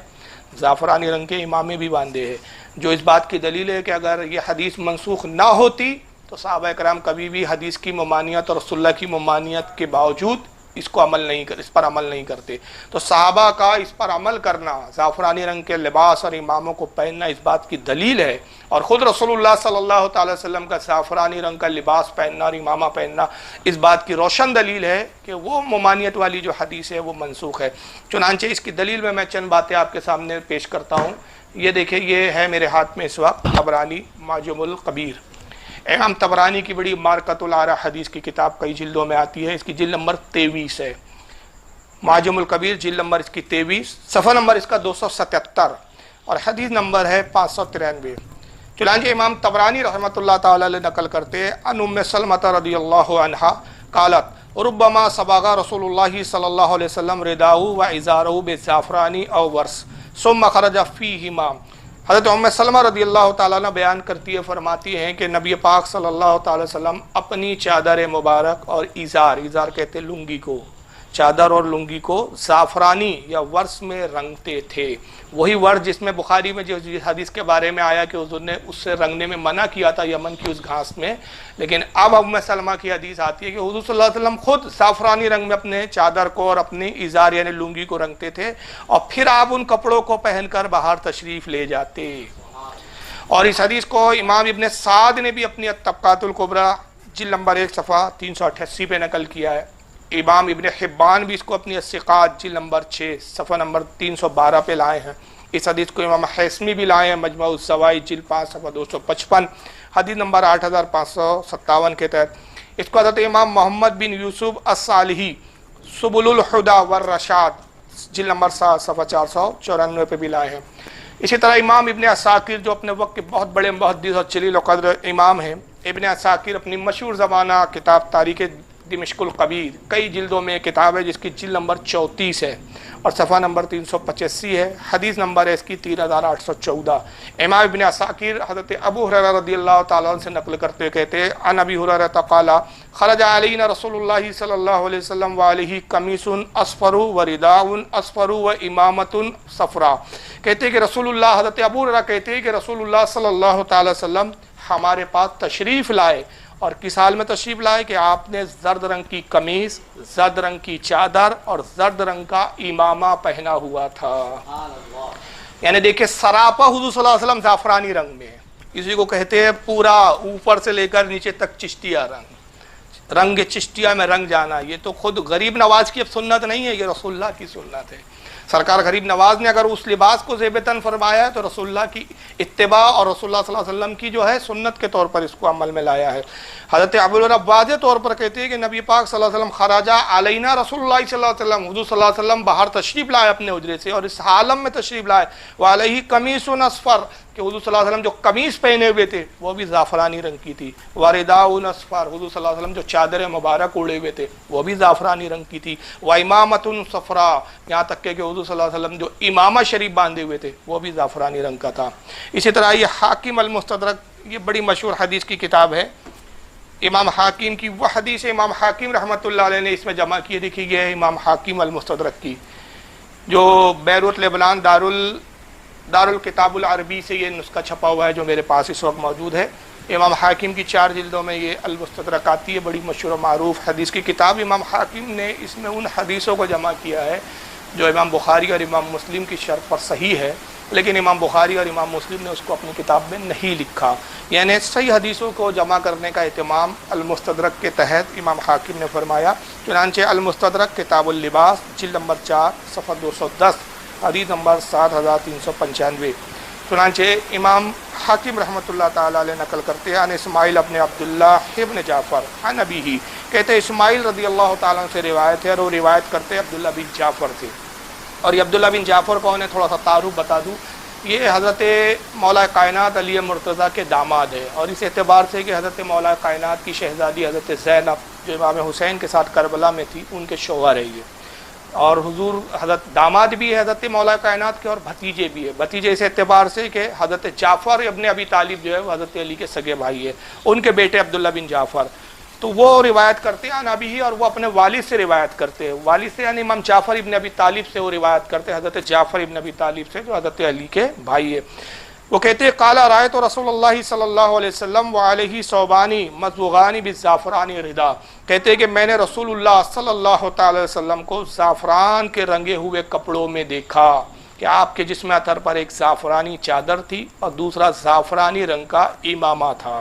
زعفرانی رنگ کے امامے بھی باندھے ہیں, جو اس بات کی دلیل ہے کہ اگر یہ حدیث منسوخ نہ ہوتی تو صحابہ کرام کبھی بھی حدیث کی ممانعت اور رسول اللہ کی ممانعت کے باوجود اس پر عمل نہیں کرتے. تو صحابہ کا اس پر عمل کرنا, زعفرانی رنگ کے لباس اور اماموں کو پہننا اس بات کی دلیل ہے, اور خود رسول اللہ صلی اللہ تعالی وسلم کا زعفرانی رنگ کا لباس پہننا اور امامہ پہننا اس بات کی روشن دلیل ہے کہ وہ ممانعت والی جو حدیث ہے وہ منسوخ ہے. چنانچہ اس کی دلیل میں چند باتیں آپ کے سامنے پیش کرتا ہوں. یہ دیکھیں, یہ ہے میرے ہاتھ میں اس وقت طبرانی معجم الکبیر. امام طبرانی کی بڑی مارکۃ الآراء حدیث کی کتاب کئی جلدوں میں آتی ہے, اس کی جلد نمبر 23 ہے. معجم الکبیر جلد نمبر اس کی 23, صفحہ نمبر اس کا 277 اور حدیث نمبر ہے 593. چنانچہ امام طبرانی رحمۃ اللہ تعالی علیہ نقل کرتے ہیں ان ام سلمۃ رضی اللہ عنہا قالت ربما صبغ رسول اللہ صلی اللہ علیہ وسلم رداء و ازارہ بالزعفران او ورس ثم خرج فیہما. حضرت ام سلمہ رضی اللہ تعالیٰ عنہ بیان کرتی ہے, فرماتی ہیں کہ نبی پاک صلی اللہ تعالی وسلم اپنی چادر مبارک اور ازار کہتے لنگی کو, چادر اور لنگی کو زعفرانی یا ورس میں رنگتے تھے. وہی ورس جس میں بخاری میں جو حدیث کے بارے میں آیا کہ حضور نے اس سے رنگنے میں منع کیا تھا یمن کی اس گھاس میں, لیکن اب ام سلمہ کی حدیث آتی ہے کہ حضور صلی اللہ علیہ وسلم خود زعفرانی رنگ میں اپنے چادر کو اور اپنی ازار یعنی لنگی کو رنگتے تھے, اور پھر آپ ان کپڑوں کو پہن کر باہر تشریف لے جاتے. اور اس حدیث کو امام ابن سعد نے بھی اپنی الطبقات الکبریٰ جلد نمبر 1 صفحہ 388 پہ نقل کیا ہے. امام ابن حبان بھی اس کو اپنی الثقات جلد نمبر 6 صفحہ نمبر 312 پہ لائے ہیں۔ اس حدیث کو امام حیثمی بھی لائے ہیں مجموع الزوائد جلد 5 صفحہ 255 حدیث نمبر 8557 کے تحت۔ اس کو حضرت امام محمد بن یوسف الصالحی سبل الہدی والرشاد جلد نمبر 7 صفحہ 494 پہ بھی لائے ہیں۔ اسی طرح امام ابن عساکر جو اپنے وقت کے بہت بڑے محدث اور جلیل القدر امام ہیں، ابن عساکر اپنی مشہور زمانہ کتاب تاریخ دمشق الکبیر کئی جلدوں میں کتاب ہے جس کی جلد نمبر 34 ہے اور صفحہ نمبر 385 ہے، حدیث نمبر ہے اس کی 3814۔ امام ابن عساکر حضرت ابو ہریرہ رضی اللہ تعالیٰ عنہ سے نقل کرتے ہوئے کہتے ہیں عن ابی ہریرہ قال خرج علینا رسول اللہ صلی اللہ علیہ وسلم وعلیہ قمیص اصفر ورداء اصفر وامامۃ صفراء۔ کہتے ہیں کہ رسول اللہ، حضرت ابو ہریرہ کہتے ہیں کہ رسول اللہ صلی اللہ تعالی وسلم ہمارے پاس تشریف لائے، اور کس حال میں تشریف لائے کہ آپ نے زرد رنگ کی قمیص، زرد رنگ کی چادر اور زرد رنگ کا امامہ پہنا ہوا تھا۔ یعنی دیکھیں سراپا حضور صلی اللہ علیہ وسلم زعفرانی رنگ میں ہے، اسی کو کہتے ہیں پورا اوپر سے لے کر نیچے تک چشتیہ رنگ چشتیہ میں رنگ جانا۔ یہ تو خود غریب نواز کی اب سنت نہیں ہے، یہ رسول اللہ کی سنت ہے۔ سرکار غریب نواز نے اگر اس لباس کو زیب تن فرمایا ہے تو رسول اللہ کی اتباع اور رسول اللہ صلی اللہ علیہ وسلم کی جو ہے سنت کے طور پر اس کو عمل میں لایا ہے۔ حضرت ابو ہریرہ واضح طور پر کہتے ہیں کہ نبی پاک صلی اللہ علیہ وسلم خراجہ علینا رسول اللہ صلی اللہ علیہ وسلم، حضور صلی اللہ علیہ وسلم باہر تشریف لائے اپنے حجرے سے اور اس عالم میں تشریف لائے وعلیہ قمیص اصفر، کہ حضور صلی اللہ علیہ وسلم جو قمیص پہنے ہوئے تھے وہ بھی زعفرانی رنگ کی تھی، ورداء اصفر، حضور صلی اللہ علیہ وسلم جو چادر مبارک اوڑے ہوئے تھے وہ بھی زعفرانی رنگ کی تھی، وامامۃ صفراء، یہاں تک کہ حضور صلی اللہ علیہ وسلم جو امامہ شریف باندھے ہوئے تھے وہ بھی زعفرانی رنگ کا تھا۔ اسی طرح یہ حاکم المستدرک، یہ بڑی مشہور حدیث کی کتاب ہے، امام حاکم کی وہ حدیث امام حاکم رحمۃ اللہ علیہ نے اس میں جمع کی، دیکھی گئی ہے امام حاکم المستدرک کی، جو بیروت لبنان دار الکتاب العربی سے یہ نسخہ چھپا ہوا ہے جو میرے پاس اس وقت موجود ہے۔ امام حاکم کی 4 جلدوں میں یہ المستدرک آتی ہے، بڑی مشہور و معروف حدیث کی کتاب۔ امام حاکم نے اس میں ان حدیثوں کو جمع کیا ہے جو امام بخاری اور امام مسلم کی شرط پر صحیح ہے، لیکن امام بخاری اور امام مسلم نے اس کو اپنی کتاب میں نہیں لکھا، یعنی صحیح حدیثوں کو جمع کرنے کا اہتمام المستدرک کے تحت امام حاکم نے فرمایا۔ چنانچہ المستدرک کتاب اللباس جلد نمبر 4 صفحہ 210 حدیث نمبر 7395۔ چنانچہ امام حاکم رحمۃ اللہ تعالیٰ علیہ نقل کرتے ہیں عن اسماعیل ابن عبداللہ ابن جعفر عن ابیہ، کہتے ہیں اسماعیل رضی اللہ تعالیٰ عنہ سے روایت ہے اور وہ روایت کرتے ہیں عبداللہ بن جعفر سے۔ اور یہ عبداللہ بن جعفر کون ہے، تھوڑا سا تعارف بتا دوں، یہ حضرت مولا کائنات علی مرتضیٰ کے داماد ہے، اور اس اعتبار سے کہ حضرت مولا کائنات کی شہزادی حضرت زینب جو امام حسین کے ساتھ کربلا میں تھی ان کے شوہر ہے یہ، اور حضور حضرت داماد بھی ہے حضرت مولا کائنات کے اور بھتیجے بھی ہے۔ بھتیجے اس اعتبار سے کہ حضرت جعفر ابن ابی طالب جو ہے وہ حضرت علی کے سگے بھائی ہے، ان کے بیٹے عبداللہ بن جعفر، تو وہ روایت کرتے ہیں نبی، اور وہ اپنے والد سے روایت کرتے ہیں، والد سے یعنی امام جعفر ابن ابی طالب سے وہ روایت کرتے ہیں، حضرت جعفر ابن ابی طالب سے جو حضرت علی کے بھائی ہے۔ وہ کہتے ہیں قال رأیت رسول اللہ صلی اللہ علیہ وسلم وعلیہ ثوبان مصبوغان بالزعفران ردا، کہتے ہیں کہ میں نے رسول اللہ صلی اللہ تعالی وسلم کو زعفران کے رنگے ہوئے کپڑوں میں دیکھا، کہ آپ کے جسم اطہر پر ایک زعفرانی چادر تھی اور دوسرا زعفرانی رنگ کا امامہ تھا۔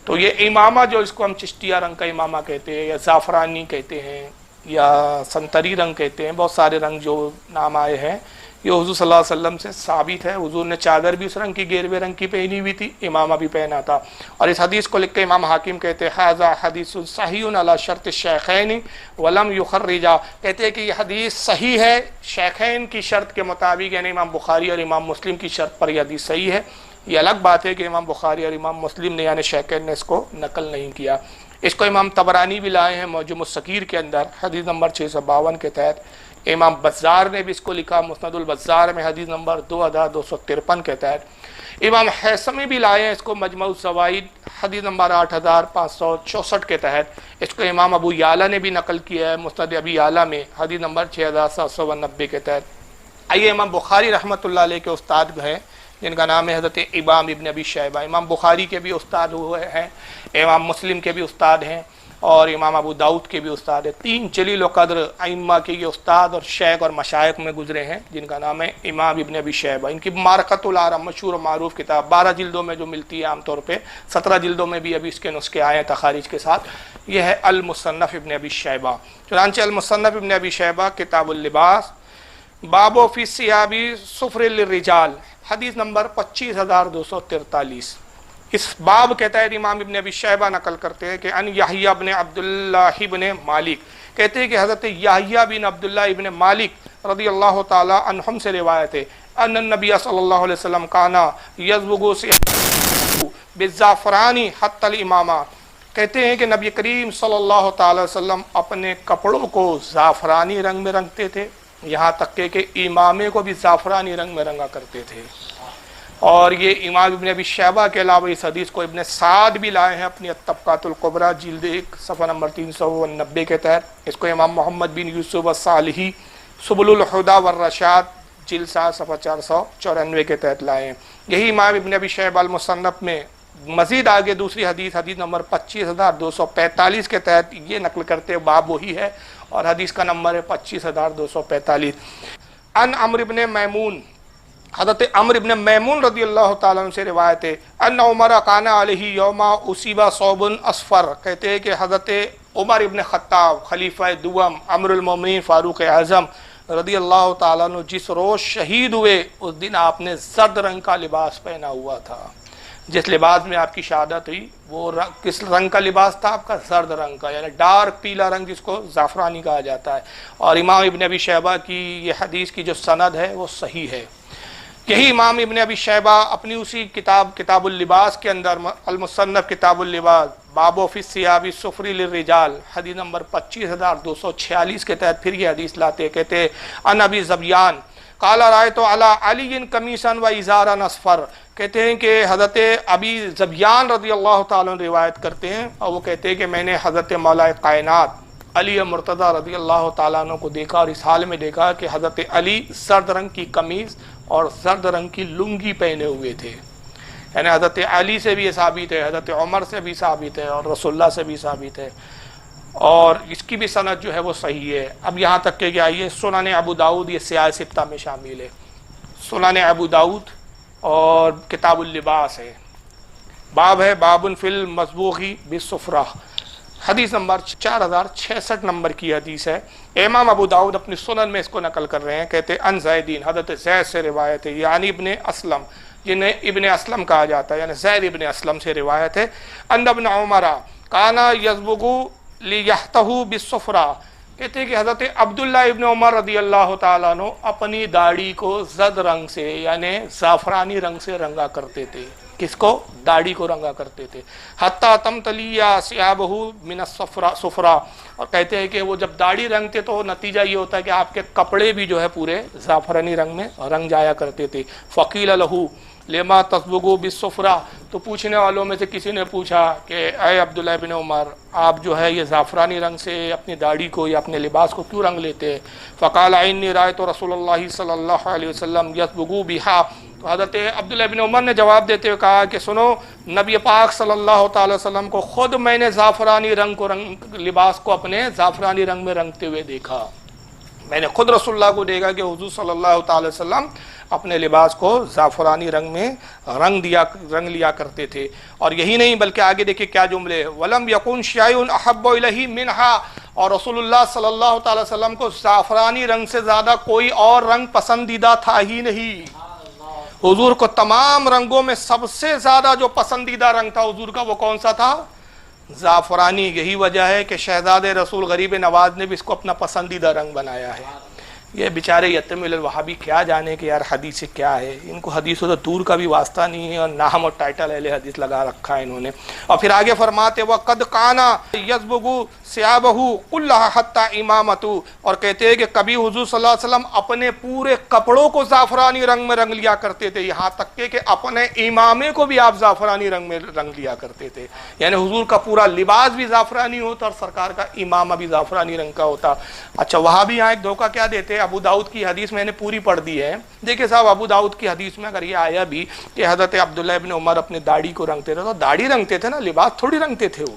تو یہ امامہ جو اس کو ہم چشتیہ رنگ کا امامہ کہتے ہیں یا زعفرانی کہتے ہیں یا سنتری رنگ کہتے ہیں، بہت سارے رنگ جو نام آئے ہیں، یہ حضور صلی اللہ علیہ وسلم سے ثابت ہے۔ حضور نے چادر بھی اس رنگ کی گیروے رنگ کی پہنی ہوئی تھی، امامہ بھی پہنا تھا۔ اور اس حدیث کو لکھ کے امام حاکم کہتے ہیں ھذا حدیث صحیح علی شرط الشیخین ولم یخرجا، کہتے ہیں کہ یہ حدیث صحیح ہے شیخین کی شرط کے مطابق، یعنی امام بخاری اور امام مسلم کی شرط پر یہ حدیث صحیح ہے۔ یہ الگ بات ہے کہ امام بخاری اور امام مسلم نے یعنی شیخین نے اس کو نقل نہیں کیا۔ اس کو امام طبرانی بھی لائے ہیں معجم الصغیر کے اندر حدیث نمبر 652 کے تحت۔ امام بزار نے بھی اس کو لکھا مسند البزار میں حدیث نمبر 2253 کے تحت۔ امام حیثمی بھی لائے ہیں اس کو مجموع الزوائد حدیث نمبر 8564 کے تحت۔ اس کو امام ابو یعلا نے بھی نقل کیا ہے مسند ابی یعلا میں حدیث نمبر 6790 کے تحت۔ آئیے امام بخاری رحمۃ اللہ علیہ کے استاد ہیں جن کا نام ہے حضرت امام ابن ابی شیبہ، امام بخاری کے بھی استاد ہوئے ہیں، امام مسلم کے بھی استاد ہیں، اور امام ابو داؤد کے بھی استاد ہیں. 3 جلیل القدر ائمہ کے یہ استاد اور شیخ اور مشائخ میں گزرے ہیں جن کا نام ہے امام ابن ابی شیبہ. ان کی معرکۃ العرب مشہور و معروف کتاب 12 جلدوں میں جو ملتی ہے عام طور پہ، 17 جلدوں میں بھی ابھی اس کے نسخے آئے ہیں تخارج کے ساتھ. یہ ہے المصنف ابن ابی شیبہ. چنانچہ المصنف ابن ابی شیبہ کتاب اللباس باب فی الثیاب صفر للرجال حدیث نمبر 25243. اس باب کے تحت امام ابن ابی شیبہ نقل کرتے ہیں کہ ان یحییٰ بن عبداللہ بن مالک، کہتے ہیں کہ حضرت یحییٰ بن عبداللہ ابن مالک رضی اللہ تعالی عنہم سے روایت ہے ان النبی صلی اللہ علیہ وسلم کانا یزبغ بالزعفران حتی الامامہ، کہتے ہیں کہ نبی کریم صلی اللہ تعالی وسلم اپنے کپڑوں کو زعفرانی رنگ میں رنگتے تھے، یہاں تک کہ امامے کو بھی زعفرانی رنگ میں رنگا کرتے تھے. اور یہ امام ابن ابی شیبہ کے علاوہ اس حدیث کو ابن سعد بھی لائے ہیں اپنی الطبقات الکبریٰ جلد 1 صفحہ نمبر 390 کے تحت. اس کو امام محمد بن یوسف الصالحی سبل الہدی والرشاد جلد 7 صفحہ 494 کے تحت لائے ہیں. یہی امام ابن ابی شیبہ المصنف میں مزید آگے دوسری حدیث نمبر 25245 کے تحت یہ نقل کرتے باب وہی ہے اور حدیث کا نمبر ہے 25245. ان عمرو بن میمون، حضرت عمرو بن میمون رضی اللہ تعالیٰ عنہ سے روایت ہے ان عمر کان علیہ یوم اصیب صوب اصفر، کہتے ہیں کہ حضرت عمر بن خطاب خلیفہ دوم امیر المومنین فاروق اعظم رضی اللہ تعالیٰ عنہ جس روز شہید ہوئے اس دن آپ نے زرد رنگ کا لباس پہنا ہوا تھا. جس لباس میں آپ کی شہادت ہوئی وہ کس رنگ کا لباس تھا؟ آپ کا زرد رنگ کا، یعنی ڈارک پیلا رنگ جس کو زعفرانی کہا جاتا ہے. اور امام ابن ابی شیبہ کی یہ حدیث کی جو سند ہے وہ صحیح ہے. یہی امام ابن ابی شیبہ اپنی اسی کتاب اللباس کے اندر المصنف کتاب اللباس باب فی الثیاب صفر للرجال حدیث نمبر 25246 کے تحت پھر یہ حدیث لاتے، کہتے ان ابی زبیان قال رأیت علی علی قمیصا و ازارا اصفر، کہتے ہیں کہ حضرت ابی زبیان رضی اللہ تعالیٰ عنہ روایت کرتے ہیں اور وہ کہتے ہیں کہ میں نے حضرت مولا کائنات علی مرتضیٰ رضی اللہ تعالیٰ عنہ کو دیکھا اور اس حال میں دیکھا کہ حضرت علی زرد رنگ کی قمیض اور زرد رنگ کی لنگی پہنے ہوئے تھے. یعنی حضرت علی سے بھی یہ ثابت ہے، حضرت عمر سے بھی ثابت ہے اور رسول اللہ سے بھی ثابت ہے اور اس کی بھی سند جو ہے وہ صحیح ہے. اب یہاں تک کہ آئیے سنن ابو داؤد یہ سیاہ ستہ میں شامل ہے. سنن ابو داؤد اور کتاب اللباس ہے، باب ہے باب فی المصبوغ بالصفرہ حدیث نمبر 4066 نمبر کی حدیث ہے. امام ابو داؤد اپنی سنن میں اس کو نقل کر رہے ہیں، کہتے ان زیدین حضرت زید سے روایت ہے یعنی ابن اسلم جنہیں ابن اسلم کہا جاتا ہے یعنی زید ابن اسلم سے روایت ہے ان ابن عمر کانا یزبغ لیحتہ بالصفرہ، کہتے ہیں کہ حضرت عبداللہ ابن عمر رضی اللہ تعالیٰ عنہ اپنی داڑھی کو زرد رنگ سے یعنی زعفرانی رنگ سے رنگا کرتے تھے. کس کو؟ داڑھی کو رنگا کرتے تھے. حتی تمتلی ثیابہ من الصفرا، اور کہتے ہیں کہ وہ جب داڑھی رنگتے تو نتیجہ یہ ہوتا ہے کہ آپ کے کپڑے بھی جو ہے پورے زعفرانی رنگ میں رنگ جایا کرتے تھے. فقیل لہو لما تصبغ بالصفرا، تو پوچھنے والوں میں سے کسی نے پوچھا کہ اے عبداللہ بن عمر آپ جو ہے یہ زعفرانی رنگ سے اپنی داڑھی کو یا اپنے لباس کو کیوں رنگ لیتے ہیں؟ فقال انی رأیت رسول اللہ صلی اللہ علیہ وسلم یصبغ بہا، تو حضرت عبداللہ بن عمر نے جواب دیتے ہوئے کہا کہ سنو نبی پاک صلی اللہ تعالی وسلم کو خود میں نے زعفرانی لباس کو اپنے زعفرانی رنگ میں رنگتے ہوئے دیکھا. میں نے خود رسول اللہ کو دیکھا کہ حضور صلی اللہ تعالی وسلم اپنے لباس کو زعفرانی رنگ میں رنگ لیا کرتے تھے. اور یہی نہیں بلکہ آگے دیکھیں کیا جملے، وَلَمْ يَكُنْ شَيْءٌ أَحَبَّ إِلَيْهِ مِنْهَا، اور رسول اللہ صلی اللہ تعالی وسلم کو زعفرانی رنگ سے زیادہ کوئی اور رنگ پسندیدہ تھا ہی نہیں. حضور کو تمام رنگوں میں سب سے زیادہ جو پسندیدہ رنگ تھا حضور کا وہ کون سا تھا؟ زعفرانی. یہی وجہ ہے کہ شہزاد رسول غریب نواز نے بھی اس کو اپنا پسندیدہ رنگ بنایا ہے. یہ بیچارے یتیم الوہابی کیا جانے کہ یار حدیث کیا ہے، ان کو حدیثوں سے دور کا بھی واسطہ نہیں ہے اور نام اور ٹائٹل اہل حدیث لگا رکھا ہے انہوں نے. اور پھر آگے فرماتے وَقَدْ قَانَ يَزْبُغُ ثِيَابَهُ كُلَّهَا حَتَّى إِمَامَتُ، اور کہتے ہیں کہ کبھی حضور صلی اللہ علیہ وسلم اپنے پورے کپڑوں کو زعفرانی رنگ میں رنگ لیا کرتے تھے، یہاں تک کہ اپنے امامے کو بھی آپ زعفرانی رنگ میں رنگ لیا کرتے تھے. یعنی حضور کا پورا لباس بھی زعفرانی ہوتا اور سرکار کا امامہ بھی زعفرانی رنگ کا ہوتا. اچھا وہاں بھی یہاں ایک دھوکہ کیا دیتے، ابو داؤد کی حدیث میں نے پوری پڑھ دی ہے. دیکھیں صاحب ابو داؤد کی حدیث میں اگر یہ آیا بھی کہ حضرت عبداللہ ابن عمر اپنے داڑھی کو رنگتے تھے تو داڑھی رنگتے تھے نا، لباس تھوڑی رنگتے تھے. وہ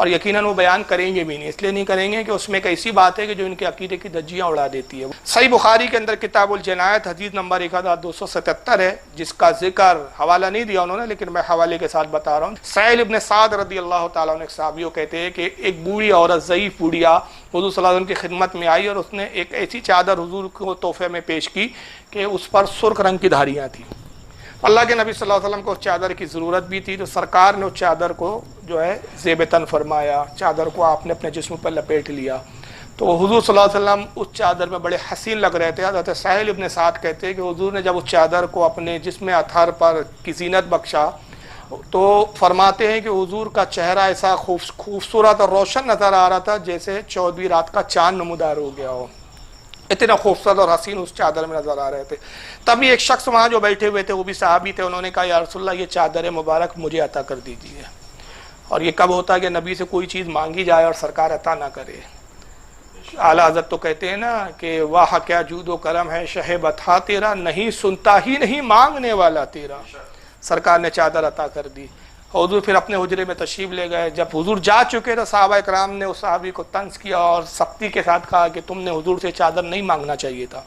اور یقیناً وہ بیان کریں گے بھی نہیں، اس لیے نہیں کریں گے کہ اس میں ایک ایسی بات ہے کہ جو ان کے عقیدے کی دھجیاں اڑا دیتی ہے۔ صحیح بخاری کے اندر کتاب الجنایت حدیث نمبر 1277 ہے، جس کا ذکر حوالہ نہیں دیا انہوں نے، لیکن میں حوالے کے ساتھ بتا رہا ہوں۔ سہیل ابن سعد رضی اللہ تعالیٰ عنہ ایک صحابی کہتے ہیں کہ ایک بوڑھی عورت، ضعیف بوڑھیا حضور صلی اللہ علیہ وسلم کی خدمت میں آئی اور اس نے ایک ایسی چادر حضور کو تحفے میں پیش کی کہ اس پر سرخ رنگ کی دھاریاں تھیں۔ اللہ کے نبی صلی اللہ علیہ وسلم کو اس چادر کی ضرورت بھی تھی، تو سرکار نے اس چادر کو جو ہے زیب تن فرمایا، چادر کو آپ نے اپنے جسم پر لپیٹ لیا۔ تو حضور صلی اللہ علیہ وسلم اس چادر میں بڑے حسین لگ رہے تھے۔ حضرت سہیل ابن سعد کہتے ہیں کہ حضور نے جب اس چادر کو اپنے جسم اطہر پر کی زینت بخشا تو فرماتے ہیں کہ حضور کا چہرہ ایسا خوبصورت اور روشن نظر آ رہا تھا جیسے 14ویں رات کا چاند نمودار ہو گیا ہو، اتنا خوبصورت اور حسین اس چادر میں نظر آ رہے تھے۔ تبھی ایک شخص وہاں جو بیٹھے ہوئے تھے، وہ بھی صحابی تھے، انہوں نے کہا یا رسول اللہ یہ چادر مبارک مجھے عطا کر دیجیے۔ اور یہ کب ہوتا ہے کہ نبی سے کوئی چیز مانگی جائے اور سرکار عطا نہ کرے؟ اعلیٰ حضرت تو کہتے ہیں نا کہ واہ کیا جود و کرم ہے شہ بتا تیرا، نہیں سنتا ہی نہیں مانگنے والا تیرا۔ سرکار نے چادر عطا کر دی۔ حضور پھر اپنے حجرے میں تشریف لے گئے۔ جب حضور جا چکے تو صحابہ اکرام نے اس صحابی کو طنز کیا اور سختی کے ساتھ کہا کہ تم نے حضور سے چادر نہیں مانگنا چاہیے تھا،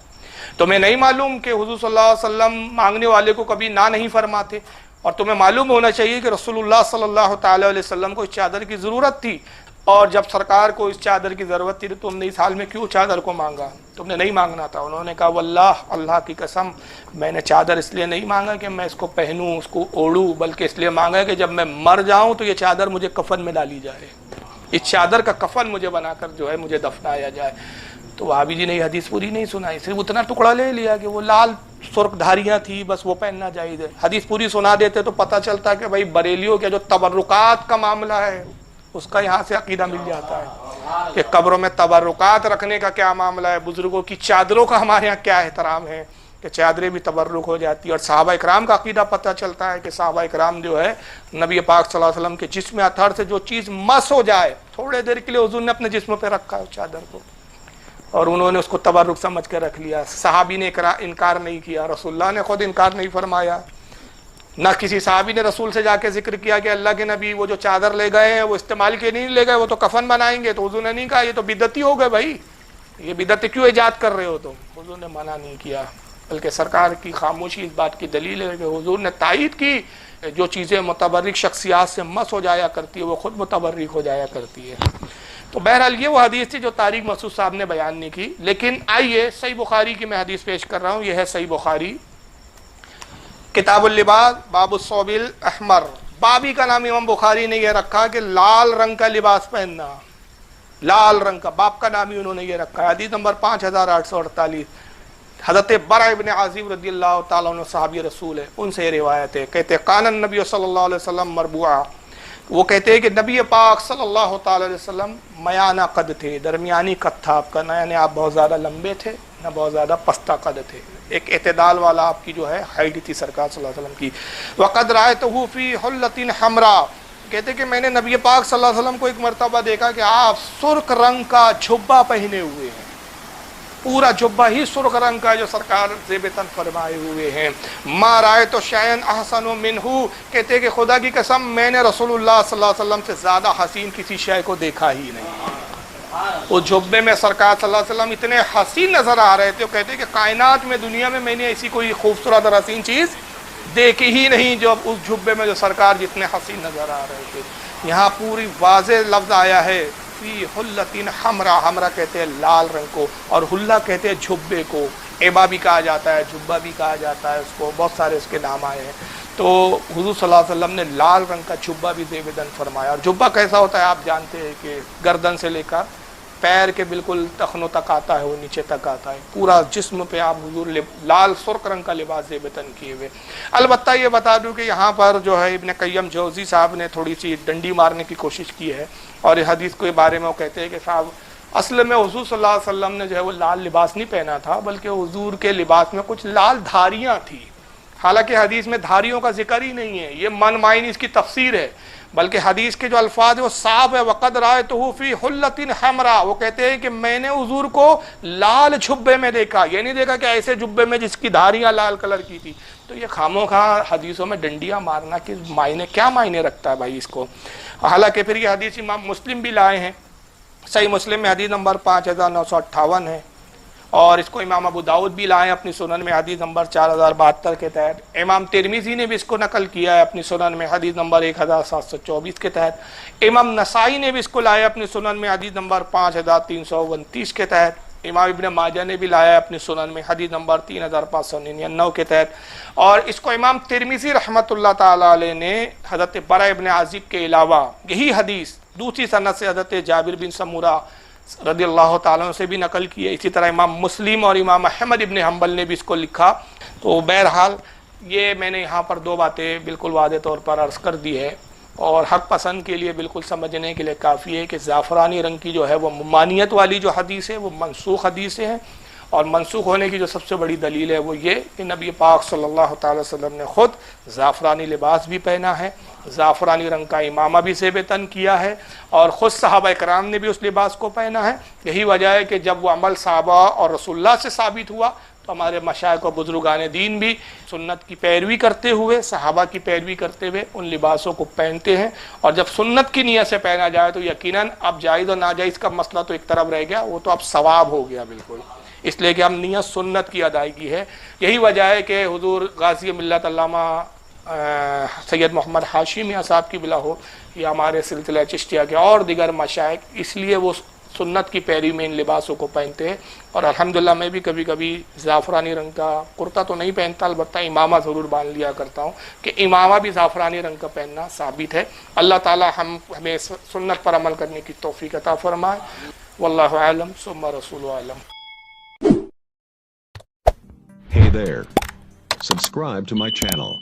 تمہیں نہیں معلوم کہ حضور صلی اللہ علیہ وسلم مانگنے والے کو کبھی نہ نہیں فرماتے، اور تمہیں معلوم ہونا چاہیے کہ رسول اللہ صلی اللہ تعالی علیہ وسلم کو اس چادر کی ضرورت تھی، اور جب سرکار کو اس چادر کی ضرورت تھی تو تم نے اس حال میں کیوں چادر کو مانگا؟ تم نے نہیں مانگنا تھا۔ انہوں نے کہا واللہ اللہ کی قسم میں نے چادر اس لیے نہیں مانگا کہ میں اس کو پہنوں، اس کو اوڑوں، بلکہ اس لیے مانگا کہ جب میں مر جاؤں تو یہ چادر مجھے کفن میں ڈالی جائے، اس چادر کا کفن مجھے بنا کر جو ہے مجھے دفنایا جائے۔ تو وہابی جی نے یہ حدیث پوری نہیں سنائی، صرف اتنا ٹکڑا لے لیا کہ وہ لال سرخ دھاریاں تھی بس وہ پہننا جائز ہے۔ حدیث پوری سنا دیتے تو پتہ چلتا کہ بھائی بریلیوں کے جو تبرکات کا معاملہ ہے اس کا یہاں سے عقیدہ مل جاتا ہے کہ قبروں میں تبرکات رکھنے کا کیا معاملہ ہے، بزرگوں کی چادروں کا ہمارے یہاں کیا احترام ہے کہ چادریں بھی تبرک ہو جاتی ہے۔ اور صحابہ اکرام کا عقیدہ پتہ چلتا ہے کہ صحابہ اکرام جو ہے نبی پاک صلی اللہ علیہ وسلم کے جسم اطہر سے جو چیز مس ہو جائے تھوڑے دیر کے لیے حضور نے اپنے جسم پہ رکھا ہے اس چادر کو، اور انہوں نے اس کو تبرک سمجھ کر رکھ لیا۔ صحابی نے انکار نہیں کیا، رسول اللہ نے خود انکار نہیں فرمایا، نہ کسی صحابی نے رسول سے جا کے ذکر کیا کہ اللہ کے نبی وہ جو چادر لے گئے ہیں وہ استعمال کے نہیں لے گئے، وہ تو کفن بنائیں گے۔ تو حضور نے نہیں کہا یہ تو بدعتی ہو گئے بھائی، یہ بدعت کیوں ایجاد کر رہے ہو تم؟ حضور نے منع نہیں کیا، بلکہ سرکار کی خاموشی اس بات کی دلیل ہے کہ حضور نے تائید کی جو چیزیں متبرک شخصیات سے مس ہو جایا کرتی ہے وہ خود متبرک ہو جایا کرتی ہے۔ تو بہرحال یہ وہ حدیث تھی جو طارق مسعود صاحب نے بیان نہیں کی۔ لیکن آئیے صحیح بخاری کی میں حدیث پیش کر رہا ہوں، یہ ہے صحیح بخاری کتاب اللباس باب الثوب الاحمر۔ بابی کا نام امام بخاری نے یہ رکھا کہ لال رنگ کا لباس پہننا، لال رنگ کا، باب کا نام ہی انہوں نے یہ رکھا ہے۔ حدیث نمبر 5848 حضرت برا ابن عازب رضی اللہ تعالیٰ عنہ صحابی رسول ہے، ان سے یہ روایت ہے، کہتے کان النبی صلی اللہ علیہ وسلم مربوعا، وہ کہتے ہیں کہ نبی پاک صلی اللہ تعالی علیہ وسلم میانہ قد تھے، درمیانی قد تھا آپ کا، نہ یعنی آپ بہت زیادہ لمبے تھے نہ بہت زیادہ پستہ قد تھے، ایک اعتدال والا آپ کی جو ہے ہائٹ تھی سرکار صلی اللہ علیہ وسلم کی۔ وقد رأیتہ فی حلۃ حمراء، کہتے کہ میں نے نبی پاک صلی اللہ علیہ وسلم کو ایک مرتبہ دیکھا کہ آپ سرخ رنگ کا جھبا پہنے ہوئے ہیں، پورا جھبا ہی سرخ رنگ کا جو سرکار زیب تن فرمائے ہوئے ہیں۔ ما رأیت شیئا احسن منہ، کہتے کہ خدا کی قسم میں نے رسول اللہ صلی اللہ علیہ وسلم سے زیادہ حسین کسی شے کو دیکھا ہی نہیں۔ اس جھبے میں سرکار صلی اللہ علیہ وسلم اتنے حسین نظر آ رہے تھے، وہ کہتے کہ کائنات میں دنیا میں میں نے ایسی کوئی خوبصورت اور حسین چیز دیکھی ہی نہیں جو اس جھبے میں جو سرکار جتنے حسین نظر آ رہے تھے۔ یہاں پوری واضح لفظ آیا ہے فی حلۃ حمراء، حمراء کہتے ہیں لال رنگ کو، اور حلہ کہتے ہیں جھبے کو، ایبا بھی کہا جاتا ہے، جھبا بھی کہا جاتا ہے اس کو، بہت سارے اس کے نام آئے ہیں۔ تو حضور صلی اللہ علیہ وسلم نے لال رنگ کا جھبا بھی زیب تن فرمایا۔ اور جھبا کیسا ہوتا ہے آپ جانتے ہیں کہ گردن سے لے کر پیر کے بالکل ٹخنوں تک آتا ہے، وہ نیچے تک آتا ہے، پورا جسم پہ آپ حضور لال سرخ رنگ کا لباس زیب تن کیے ہوئے۔ البتہ یہ بتا دوں کہ یہاں پر جو ہے ابن قیم جوزی صاحب نے تھوڑی سی ڈنڈی مارنے کی کوشش کی ہے، اور اس حدیث کے بارے میں وہ کہتے ہیں کہ صاحب اصل میں حضور صلی اللہ علیہ وسلم نے جو ہے وہ لال لباس نہیں پہنا تھا، بلکہ حضور کے لباس میں کچھ لال دھاریاں تھیں، حالانکہ حدیث میں دھاریوں کا ذکر ہی نہیں ہے، یہ من معنی اس کی تفسیر ہے، بلکہ حدیث کے جو الفاظ ہیں وہ صاف ہے، وقد رأیتہ فی حلۃ حمراء، وہ کہتے ہیں کہ میں نے حضور کو لال جبے میں دیکھا، یہ نہیں دیکھا کہ ایسے جبے میں جس کی دھاریاں لال کلر کی تھی۔ تو یہ خاموخواہ حدیثوں میں ڈنڈیاں مارنا کہ معنی کیا معنی رکھتا ہے بھائی اس کو۔ حالانکہ پھر یہ حدیث امام مسلم بھی لائے ہیں، صحیح مسلم میں حدیث نمبر 5958 ہے، اور اس کو امام ابو داؤد بھی لائے اپنی سنن میں حدیث نمبر 4072 کے تحت، امام ترمذی نے بھی اس کو نقل کیا ہے اپنی سنن میں حدیث نمبر 1724 کے تحت، امام نسائی نے بھی اس کو لایا اپنی سنن میں حدیث نمبر 5329 کے تحت، امام ابن ماجہ نے بھی لایا اپنی سنن میں حدیث نمبر 3599 کے تحت، اور اس کو امام ترمذی رحمۃ اللہ تعالی علیہ نے حضرت برا ابن عازب کے علاوہ یہی حدیث دوسری سند سے حضرت جابر بن سمورہ رضی اللہ تعالیٰ عنہ سے بھی نقل کی ہے، اسی طرح امام مسلم اور امام احمد ابن حنبل نے بھی اس کو لکھا۔ تو بہرحال یہ میں نے یہاں پر دو باتیں بالکل واضح طور پر عرض کر دی ہے، اور حق پسند کے لیے بالکل سمجھنے کے لیے کافی ہے کہ زعفرانی رنگ کی جو ہے وہ ممانعت والی جو حدیث ہے وہ منسوخ حدیث ہے، اور منسوخ ہونے کی جو سب سے بڑی دلیل ہے وہ یہ کہ نبی پاک صلی اللہ تعالی وسلم نے خود زعفرانی لباس بھی پہنا ہے، زعفرانی رنگ کا امامہ بھی زیب تن کیا ہے، اور خود صحابہ اکرام نے بھی اس لباس کو پہنا ہے۔ یہی وجہ ہے کہ جب وہ عمل صحابہ اور رسول اللہ سے ثابت ہوا تو ہمارے مشائخ و بزرگان دین بھی سنت کی پیروی کرتے ہوئے، صحابہ کی پیروی کرتے ہوئے ان لباسوں کو پہنتے ہیں، اور جب سنت کی نیت سے پہنا جائے تو یقیناً اب جائز اور ناجائز کا مسئلہ تو ایک طرف رہ گیا، وہ تو اب ثواب ہو گیا بالکل، اس لیے کہ ہم نیت سنت کی ادائیگی ہے۔ یہی وجہ ہے کہ حضور غازی ملت علامہ سید محمد ہاشمی صاحب کی بلا ہو یا ہمارے سلسلہ چشتیہ کے اور دیگر مشائخ، اس لیے وہ سنت کی پیروی میں ان لباسوں کو پہنتے ہیں، اور الحمدللہ میں بھی کبھی کبھی زعفرانی رنگ کا کرتا تو نہیں پہنتا، البتہ امامہ ضرور باندھ لیا کرتا ہوں کہ امامہ بھی زعفرانی رنگ کا پہننا ثابت ہے۔ اللہ تعالی ہمیں سنت پر عمل کرنے کی توفیق عطا فرمائے، واللہ اعلم ثم رسول اعلم۔ Hey there. Subscribe to my channel.